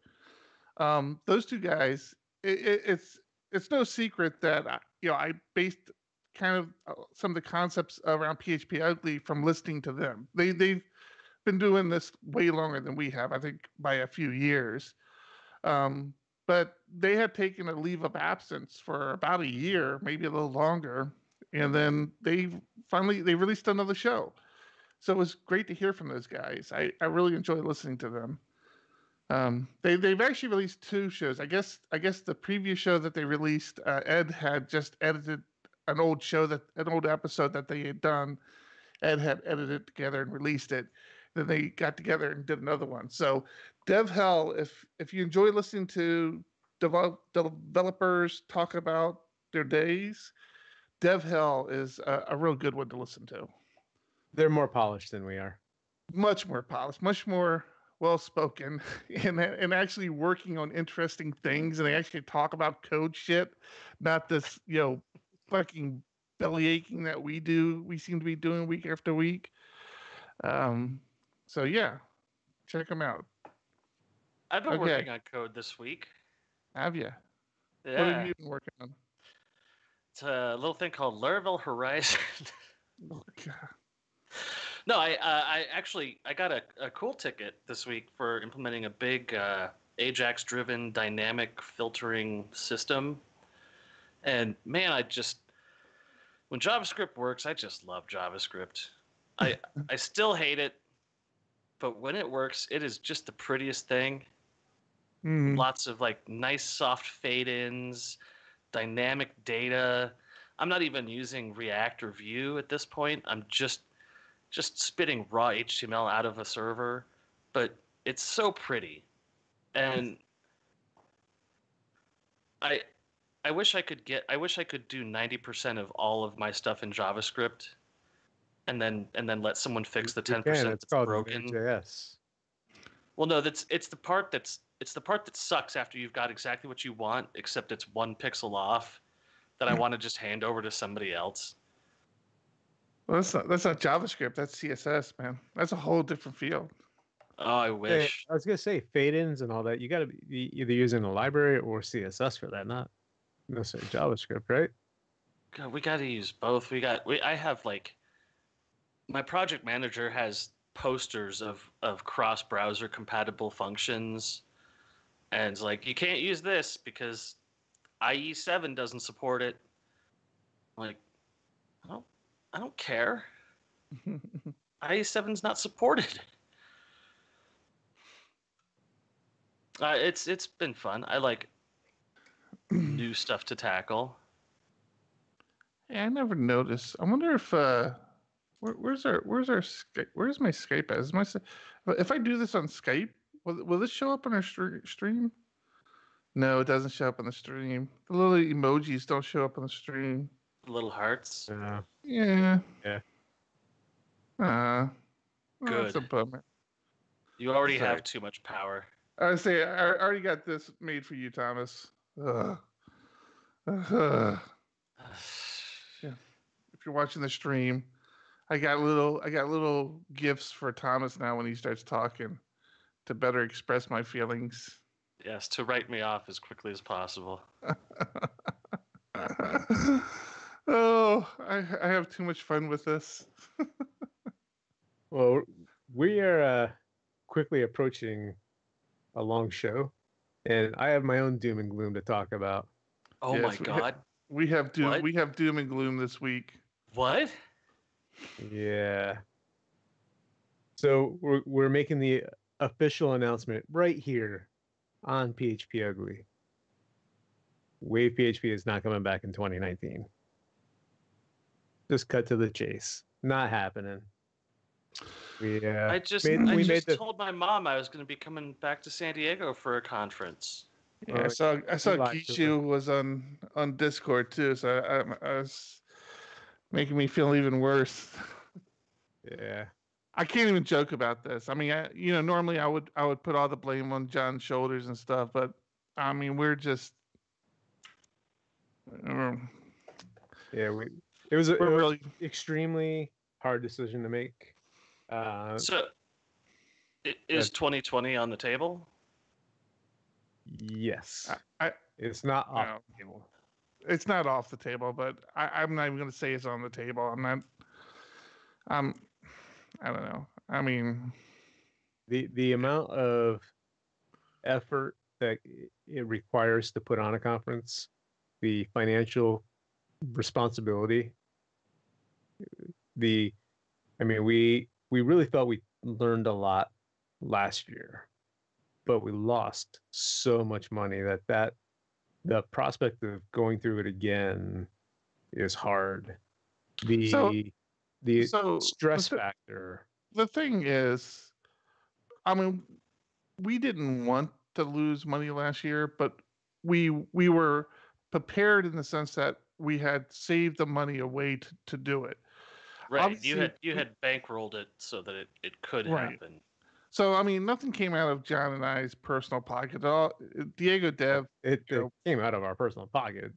Those two guys. It's no secret that I based kind of some of the concepts around PHP Ugly from listening to them. They've been doing this way longer than we have. I think by a few years. But they had taken a leave of absence for about a year, maybe a little longer, and then they released another show. So it was great to hear from those guys. I really enjoyed listening to them. They've actually released two shows. I guess the previous show that they released, Ed had just edited an old episode that they had done. Ed had edited it together and released it. Then they got together and did another one. So Dev Hell, if you enjoy listening to developers talk about their days, Dev Hell is a real good one to listen to. They're more polished than we are. Much more polished, much more well spoken, and actually working on interesting things. And they actually talk about code shit, not this fucking belly aching that we seem to be doing week after week. So yeah, check them out. I've been working on code this week. Have you? Yeah. What have you been working on? It's a little thing called Laravel Horizon. Oh, God. No, I actually got a cool ticket this week for implementing a big Ajax-driven dynamic filtering system. And man, when JavaScript works, I just love JavaScript. I still hate it, but when it works, it is just the prettiest thing. Mm-hmm. Lots of like nice soft fade-ins, dynamic data. I'm not even using React or Vue at this point. I'm just spitting raw HTML out of a server, but it's so pretty. And I wish I could do 90% of all of my stuff in JavaScript and then let someone fix the 10% It's called broken. Node.js. Well, no, it's the part that sucks after you've got exactly what you want, except it's one pixel off that I want to just hand over to somebody else. Well, that's not JavaScript. That's CSS, man. That's a whole different field. Oh, I wish. Hey, I was gonna say fade-ins and all that. You got to be either using a library or CSS for that, not necessarily JavaScript, right? God, we got to use both. I have like my project manager has posters of cross-browser compatible functions, and it's like you can't use this because IE7 doesn't support it. I'm like, I don't care. IE7's not supported. It's been fun. I like new stuff to tackle. Yeah, I never noticed. I wonder if where's my Skype at? If I do this on Skype, will this show up on our stream? No, it doesn't show up on the stream. The little emojis don't show up on the stream. Little hearts. Yeah. Good. That's a bummer. You already have too much power. I already got this made for you, Thomas. Yeah. If you're watching the stream, I got little gifts for Thomas now when he starts talking to better express my feelings. Yes, to write me off as quickly as possible. Oh, I have too much fun with this. Well, we are quickly approaching a long show, and I have my own doom and gloom to talk about. Oh my Yes, God. we have doom. What? We have doom and gloom this week. What? Yeah. So we're making the official announcement right here on PHP Ugly. Wave PHP is not coming back in 2019. Just cut to the chase. Not happening. We I just made the told my mom I was going to be coming back to San Diego for a conference. Yeah, I saw you lied to her. Gishu was on Discord too, so I was making me feel even worse. Yeah. I can't even joke about this. I mean, normally I would put all the blame on John's shoulders and stuff, but I mean, we're just Yeah, it was we're really extremely hard decision to make. So, is 2020 on the table? Yes. I It's not off no. the table. It's not off the table, but I'm not even going to say it's on the table. I'm not. I don't know. I mean, The amount of effort that it requires to put on a conference, the financial responsibility, I mean, we really felt we learned a lot last year, but we lost so much money that the prospect of going through it again is hard. so The so stress factor. the thing is, I mean, we didn't want to lose money last year, but we were prepared in the sense that we had saved the money away to do it. Right. Obviously, You had bankrolled it so that it could right. happen. So I mean, nothing came out of John and I's personal pocket at all. DiegoDev, It came out of our personal pocket.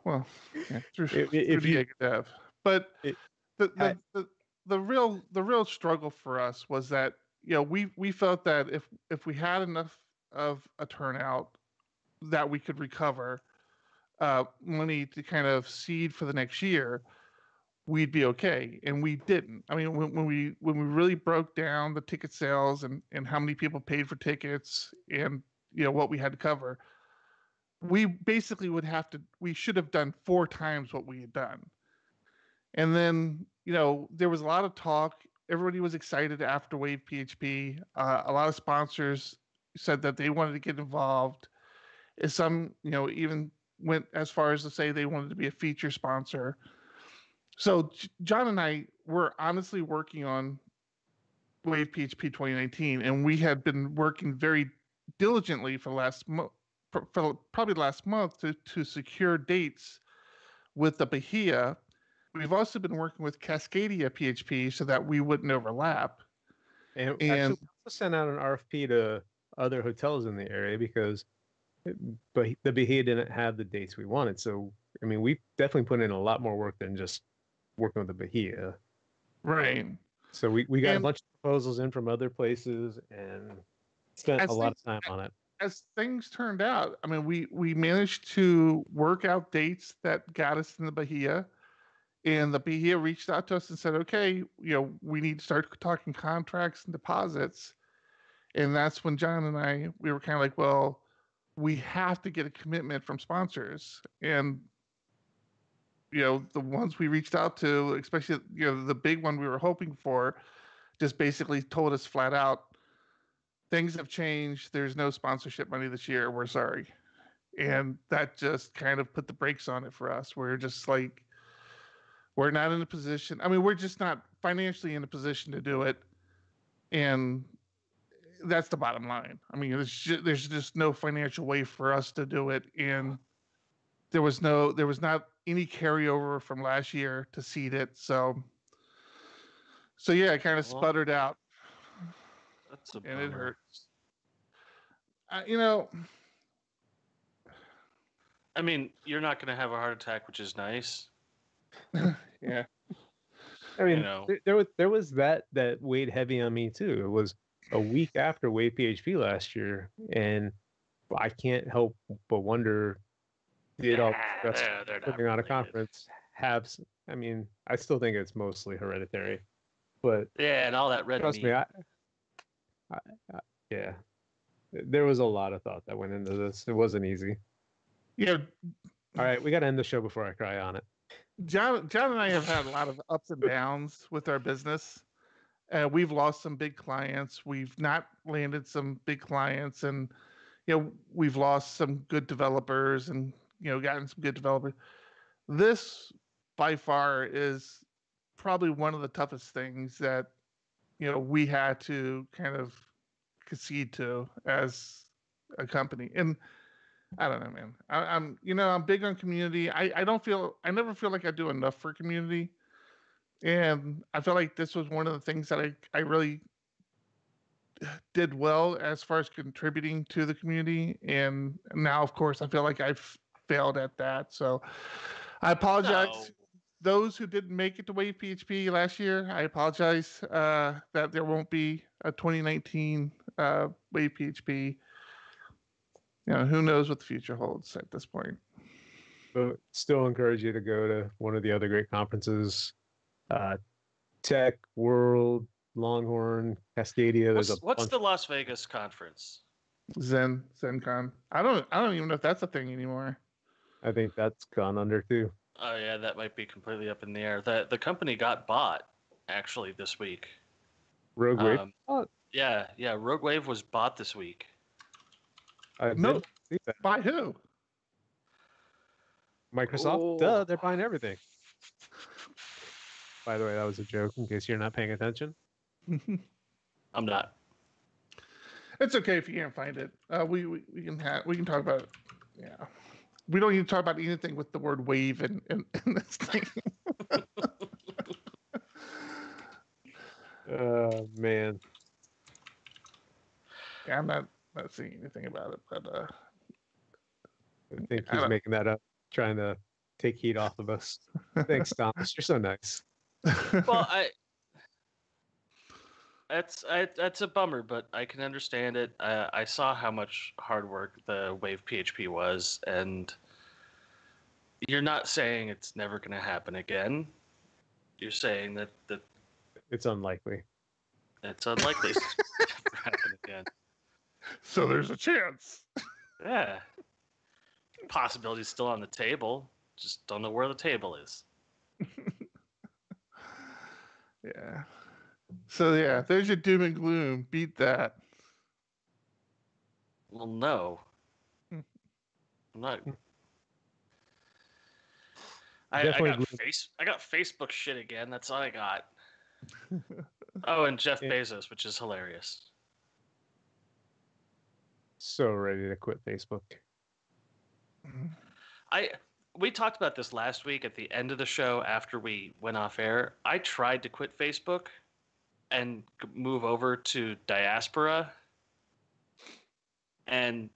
well, yeah, through If you, DiegoDev, but it, the, the real struggle for us was that we felt that if we had enough of a turnout that we could recover money to kind of seed for the next year, we'd be okay, and we didn't. I mean, when we really broke down the ticket sales and how many people paid for tickets and what we had to cover, we basically we should have done 4 times what we had done. And then there was a lot of talk. Everybody was excited after Wave PHP. A lot of sponsors said that they wanted to get involved. Some even went as far as to say they wanted to be a feature sponsor. So John and I were honestly working on Wave PHP 2019, and we had been working very diligently for probably last month to secure dates with the Bahia. We've also been working with Cascadia PHP so that we wouldn't overlap. and actually, we also sent out an RFP to other hotels in the area because but the Bahia didn't have the dates we wanted. So, I mean, we definitely put in a lot more work than just working with the Bahia. Right. So we got a bunch of proposals in from other places and spent a lot of time on it. As things turned out, I mean, we managed to work out dates that got us in the Bahia, and the Bahia reached out to us and said, okay, we need to start talking contracts and deposits. And that's when John and we were kind of like, well, we have to get a commitment from sponsors. And the ones we reached out to, especially the big one we were hoping for, just basically told us flat out, things have changed. There's no sponsorship money this year. We're sorry. And that just kind of put the brakes on it for us. We're just like, we're not in a position. I mean, we're just not financially in a position to do it. And that's the bottom line. I mean, there's just no financial way for us to do it. And there was not any carryover from last year to seed it. So yeah, it kind of sputtered out. That's a and it bummer. hurts. I mean, you're not going to have a heart attack, which is nice. Yeah. I mean, there was that weighed heavy on me too. It was a week after Wave PHP last year, and I can't help but wonder, did all the stress putting on a conference have? I mean, I still think it's mostly hereditary, but yeah, and all that red trust meat. me, yeah, There was a lot of thought that went into this. It wasn't easy. Yeah, All right, we got to end the show before I cry on it. John and I have had a lot of ups and downs with our business. We've lost some big clients. We've not landed some big clients, and we've lost some good developers, and gotten some good developers. This by far is probably one of the toughest things that we had to kind of concede to as a company. And I don't know, man. I'm big on community. I never feel like I do enough for community. And I feel like this was one of the things that I really did well as far as contributing to the community. And now, of course, I feel like I've failed at that. So I apologize. No. Those who didn't make it to Wave PHP last year, I apologize that there won't be a 2019 Wave PHP. Who knows what the future holds at this point. But still encourage you to go to one of the other great conferences. Tech World, Longhorn, Cascadia. What's the Las Vegas conference? ZenCon. I don't even know if that's a thing anymore. I think that's gone under too. Oh yeah, that might be completely up in the air. The company got bought actually this week. Rogue Wave. Yeah, Rogue Wave was bought this week. No, by who? Microsoft. Duh, they're buying everything. By the way, that was a joke in case you're not paying attention. I'm not. It's okay if you can't find it. We can talk about it. Yeah. We don't even talk about anything with the word wave in this thing. Man. Yeah, I'm not seeing anything about it, but I think he's making that up, trying to take heat off of us. Thanks, Thomas. You're so nice. Well, that's a bummer, but I can understand it. I saw how much hard work the Wave PHP was, and you're not saying it's never going to happen again. You're saying that it's unlikely. It's unlikely to happen again. So there's a chance. Yeah. Possibility's still on the table. Just don't know where the table is. Yeah. So yeah, there's your doom and gloom. Beat that. Well, no. I'm not. I got Facebook shit again. That's all I got. Oh, and Jeff Bezos, which is hilarious. So ready to quit Facebook. We talked about this last week at the end of the show after we went off air. I tried to quit Facebook and move over to Diaspora, and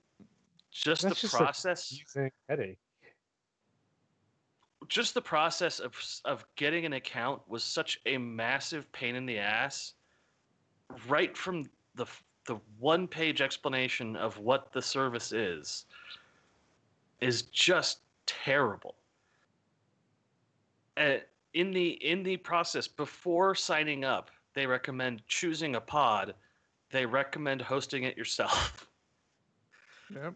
just the process. Headache. Just the process of getting an account was such a massive pain in the ass. Right from the one-page explanation of what the service is just terrible. In the process, before signing up, they recommend choosing a pod. They recommend hosting it yourself. Yep.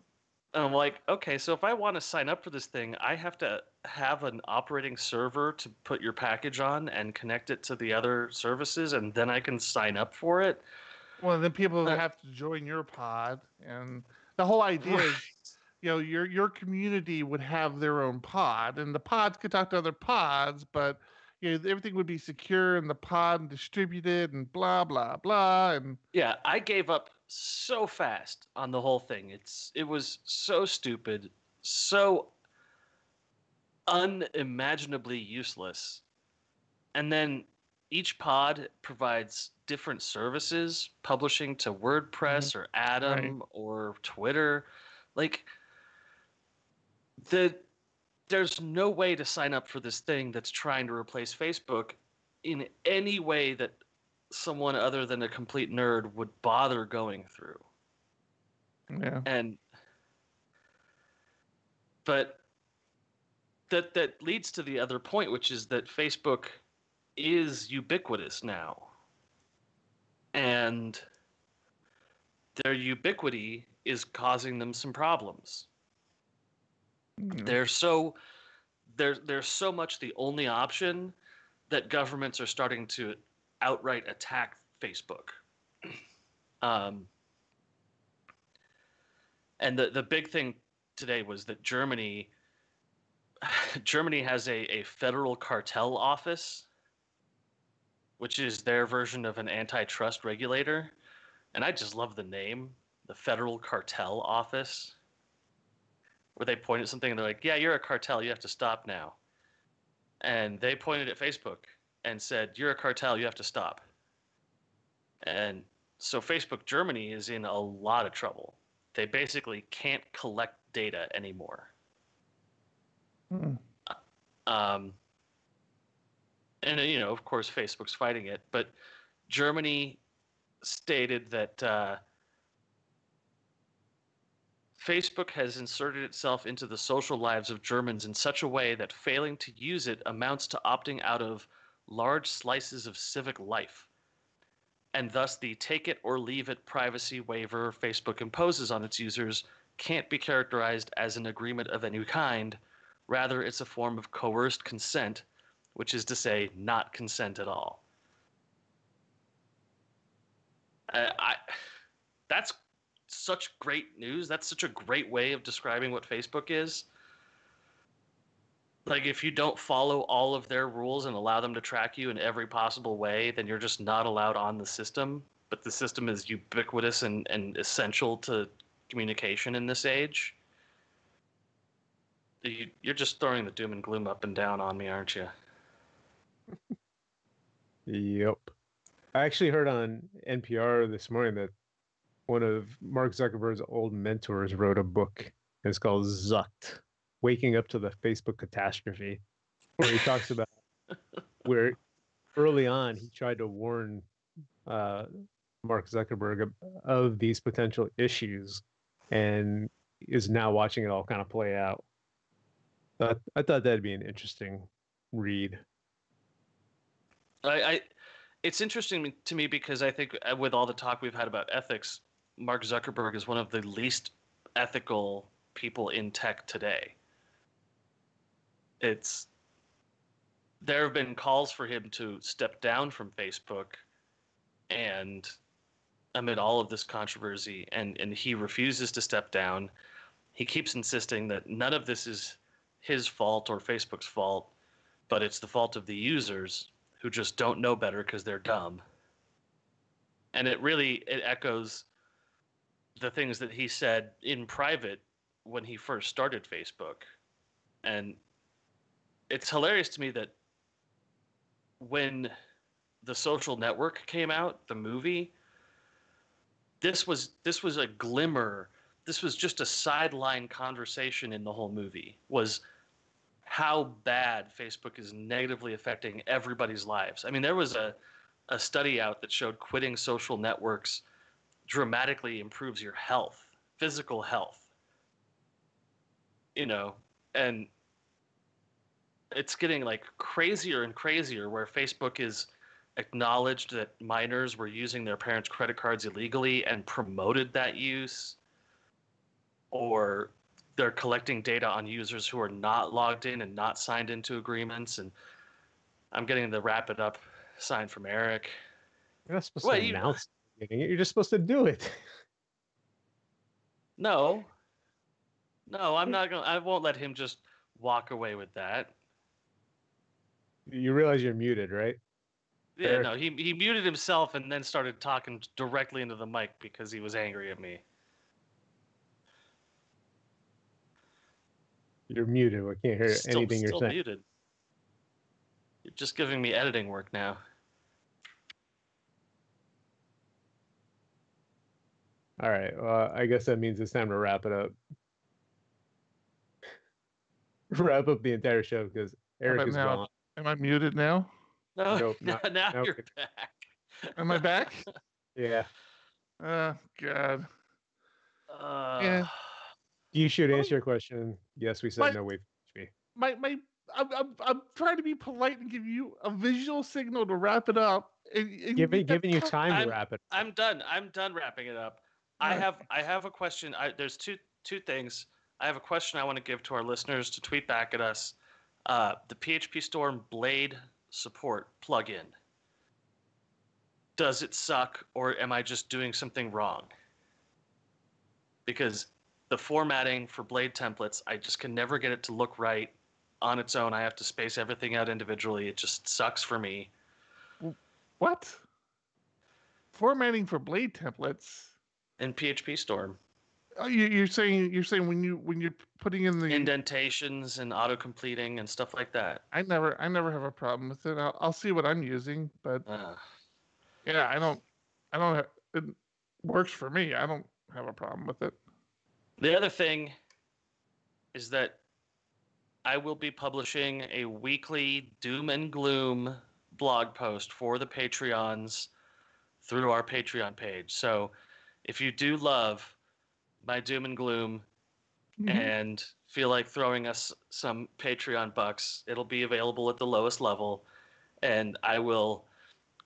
And I'm like, okay, so if I want to sign up for this thing, I have to have an operating server to put your package on and connect it to the other services, and then I can sign up for it. Well, then people have to join your pod, and the whole idea is, your community would have their own pod, and the pods could talk to other pods, but everything would be secure in the pod and distributed, and blah blah blah. And yeah, I gave up so fast on the whole thing. It was so stupid, so unimaginably useless. And then each pod provides different services, publishing to WordPress or Atom or Twitter. Like, there's no way to sign up for this thing that's trying to replace Facebook in any way that someone other than a complete nerd would bother going through. Yeah. But that leads to the other point, which is that Facebook is ubiquitous now. And their ubiquity is causing them some problems. Mhm. They're so much the only option that governments are starting to outright attack Facebook. And the big thing today was that Germany has a federal cartel office, which is their version of an antitrust regulator. And I just love the name, the Federal Cartel Office, where they point at something and they're like, yeah, you're a cartel, you have to stop now. And they pointed at Facebook and said, you're a cartel, you have to stop. And so Facebook Germany is in a lot of trouble. They basically can't collect data anymore. Hmm. And, of course, Facebook's fighting it. But Germany stated that Facebook has inserted itself into the social lives of Germans in such a way that failing to use it amounts to opting out of large slices of civic life. And thus the take it or leave it privacy waiver Facebook imposes on its users can't be characterized as an agreement of any kind. Rather, it's a form of coerced consent, which is to say, not consent at all. That's such great news. That's such a great way of describing what Facebook is. Like, if you don't follow all of their rules and allow them to track you in every possible way, then you're just not allowed on the system. But the system is ubiquitous and essential to communication in this age. You're just throwing the doom and gloom up and down on me, aren't you? Yep. I actually heard on NPR this morning that one of Mark Zuckerberg's old mentors wrote a book. It's called Zucked, Waking Up to the Facebook Catastrophe, where he talks about where early on he tried to warn Mark Zuckerberg of these potential issues and is now watching it all kind of play out. I thought that'd be an interesting read. It's interesting to me because I think with all the talk we've had about ethics, Mark Zuckerberg is one of the least ethical people in tech today. There have been calls for him to step down from Facebook, and amid all of this controversy, and he refuses to step down. He keeps insisting that none of this is his fault or Facebook's fault, but it's the fault of the users who just don't know better because they're dumb. And it echoes the things that he said in private when he first started Facebook. And it's hilarious to me that when The Social Network came out, the movie, this was a glimmer. This was just a sideline conversation in the whole movie, was how bad Facebook is negatively affecting everybody's lives. I mean, there was a study out that showed quitting social networks dramatically improves your health, physical health. And it's getting like crazier and crazier, where Facebook is acknowledged that minors were using their parents' credit cards illegally and promoted that use, or they're collecting data on users who are not logged in and not signed into agreements. And I'm getting the wrap it up sign from Eric. You're not supposed to announce it. You're just supposed to do it. No, I'm not going to. I won't let him just walk away with that. You realize you're muted, right? Yeah, Eric? No, he muted himself and then started talking directly into the mic because he was angry at me. You're muted. I can't hear anything you're saying. Still muted. You're just giving me editing work now. All right. Well, I guess that means it's time to wrap it up. Wrap up the entire show because Eric is gone. Am I muted now? No. Nope. Now you're back. Am I back? Yeah. Oh God. Yeah. You should answer your question. Yes, we said no. Wait. I'm trying to be polite and give you a visual signal to wrap it up. Giving you time to wrap it. I'm done. I'm done wrapping it up. I have a question. There's two things. I have a question I want to give to our listeners to tweet back at us. The PHP Storm Blade support plugin. Does it suck, or am I just doing something wrong? Because the formatting for Blade templates, I just can never get it to look right on its own. I have to space everything out individually. It just sucks for me. What? Formatting for Blade templates in PHP Storm? Oh, you're saying when you're putting in the indentations and auto completing and stuff like that. I never have a problem with it. I'll see what I'm using, but yeah, I don't have, it works for me. I don't have a problem with it. The other thing is that I will be publishing a weekly doom and gloom blog post for the Patreons through our Patreon page. So if you do love my doom and gloom and feel like throwing us some Patreon bucks, it'll be available at the lowest level, and I will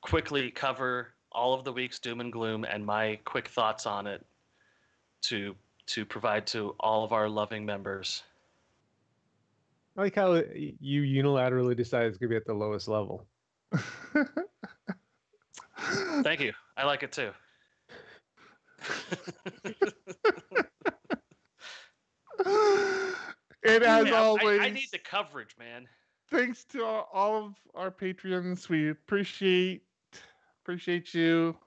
quickly cover all of the week's doom and gloom and my quick thoughts on it to provide to all of our loving members. I like how you unilaterally decided it's going to be at the lowest level. Thank you. I like it too. And as always, I need the coverage, man. Thanks to all of our Patreons. We appreciate you,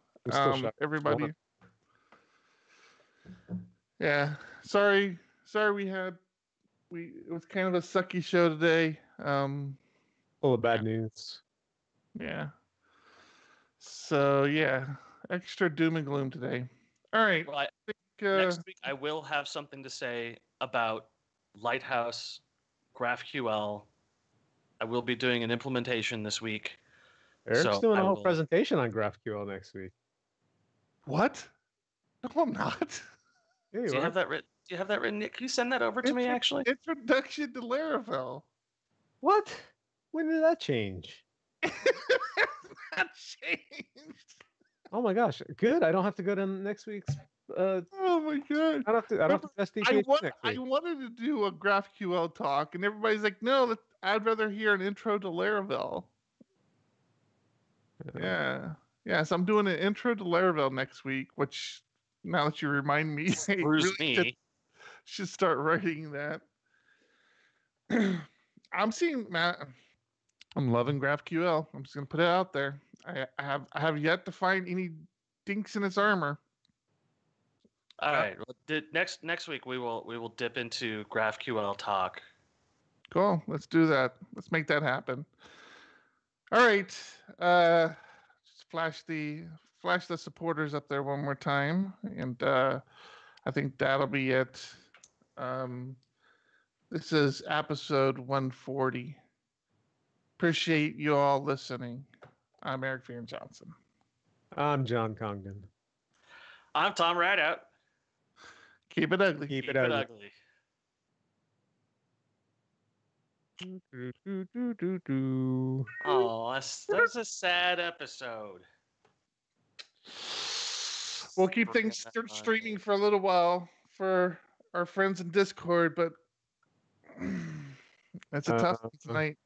everybody. Yeah, sorry it was kind of a sucky show today. Full of bad news. Yeah. So yeah, extra doom and gloom today. All right. Well, next week I will have something to say about Lighthouse, GraphQL. I will be doing an implementation this week. Eric's doing a whole presentation on GraphQL next week. What? No, I'm not. Yeah, do you have that written? Do you have that written? Nick, can you send that over to me, actually? Introduction to Laravel. What? When did that change? That changed. Oh my gosh! Good. I don't have to go to next week's. Oh my god! I don't have to test next week. I wanted to do a GraphQL talk, and everybody's like, "No, I'd rather hear an intro to Laravel." Yeah. So I'm doing an intro to Laravel next week, which now that you remind me, I really should start writing that. I'm loving GraphQL. I'm just gonna put it out there. I have yet to find any dinks in its armor. All right. Well, next week we will dip into GraphQL talk. Cool. Let's do that. Let's make that happen. All right. Just flash the supporters up there one more time, and I think that'll be it. This is episode 140. Appreciate you all listening. I'm Eric Van Johnson. I'm John Congdon. I'm Tom Rideout. Keep it ugly. Keep it ugly. Oh, that's a sad episode. We'll keep things streaming for a little while for our friends in Discord, but it's a tough one tonight.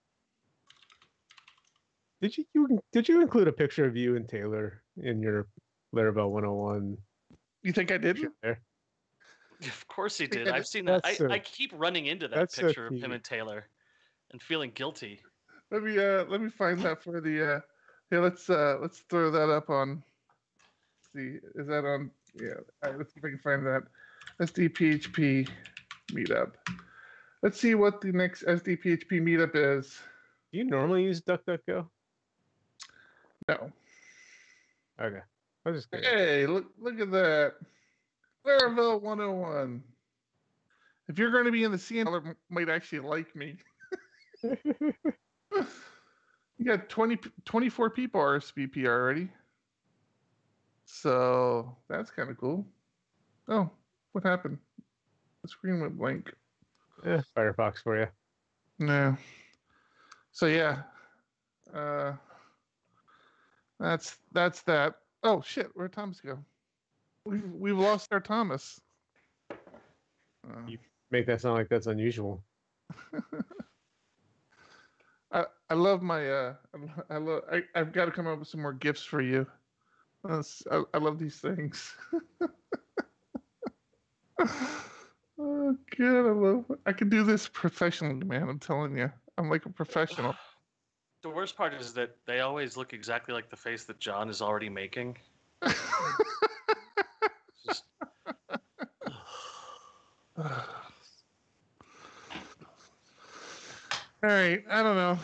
Did you include a picture of you and Taylor in your Laravel 101? You think I did? Of course he did. I've seen that. I keep running into that picture of him and Taylor and feeling guilty. Let me find that for the here, let's throw that up on. Let's see, is that on? Yeah, let's see if I can find that SDPHP meetup. Let's see what the next SDPHP meetup is. Do you normally use DuckDuckGo? No. Okay. I was just kidding. Hey, look at that. Laravel 101. If you're going to be in the scene, might actually like me. You got 24 people RSVP already. So that's kind of cool. Oh, what happened? The screen went blank. Yeah, Firefox for you. No. So yeah. That's that. Oh shit, where'd Thomas go? We've lost our Thomas. You make that sound like that's unusual. I love my I've got to come up with some more gifts for you. I love these things. Oh God, I can do this professionally, man. I'm telling you, I'm like a professional. The worst part is that they always look exactly like the face that John is already making. Just... All right, I don't know.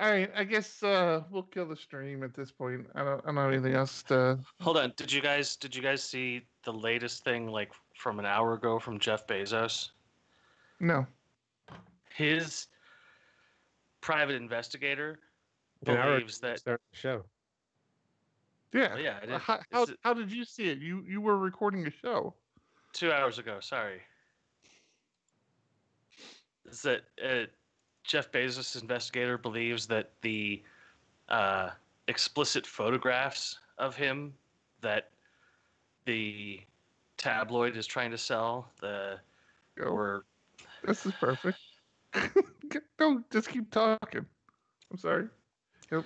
All right, I guess we'll kill the stream at this point. I don't have anything else to. Hold on, did you guys see the latest thing like from an hour ago from Jeff Bezos? No. His private investigator An hour believes that. Start the show. Yeah. Oh, yeah. I did. How did you see it? You were recording a show. 2 hours ago. Sorry. Is that Jeff Bezos' investigator believes that the explicit photographs of him that the tabloid is trying to sell were. This is perfect. No, just keep talking. I'm sorry. I'll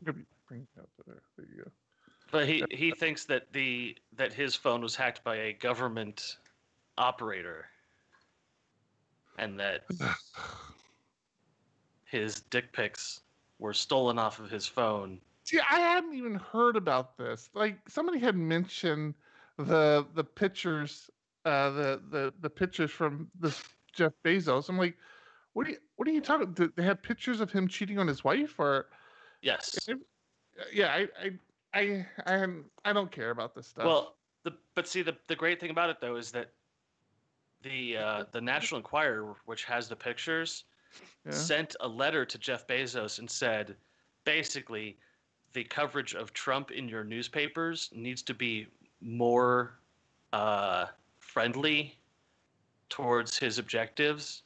bring it up there. There you go. But he thinks that his phone was hacked by a government operator, and that his dick pics were stolen off of his phone. See, I hadn't even heard about this. Like somebody had mentioned the pictures, the pictures from this Jeff Bezos. I'm like, what are you talking? They had pictures of him cheating on his wife, or yes, yeah. I don't care about this stuff. Well, but see the great thing about it though is that the National Enquirer, which has the pictures, sent a letter to Jeff Bezos and said, basically, the coverage of Trump in your newspapers needs to be more friendly towards his objectives.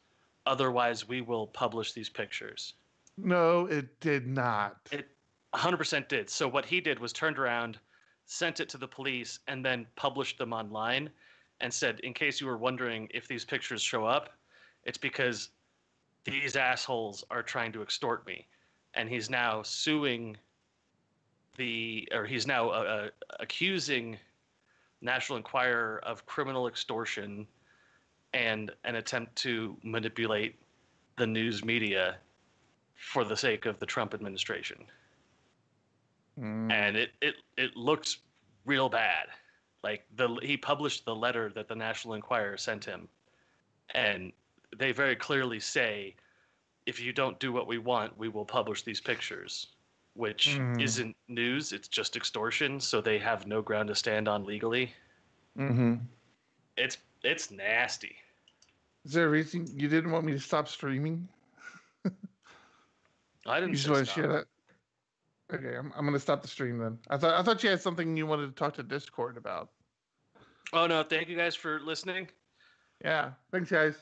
Otherwise, we will publish these pictures. No, it did not. It 100% did. So what he did was turned around, sent it to the police, and then published them online and said, in case you were wondering if these pictures show up, it's because these assholes are trying to extort me. And he's now suing he's now accusing National Enquirer of criminal extortion and an attempt to manipulate the news media for the sake of the Trump administration. And it looks real bad. Like he published the letter that the National Enquirer sent him, and they very clearly say, if you don't do what we want, we will publish these pictures, which isn't news, it's just extortion, so they have no ground to stand on legally. Mm-hmm. It's nasty. Is there a reason you didn't want me to stop streaming? I didn't. You just want to share that? Okay, I'm going to stop the stream then. I thought you had something you wanted to talk to Discord about. Oh no! Thank you guys for listening. Yeah, thanks guys.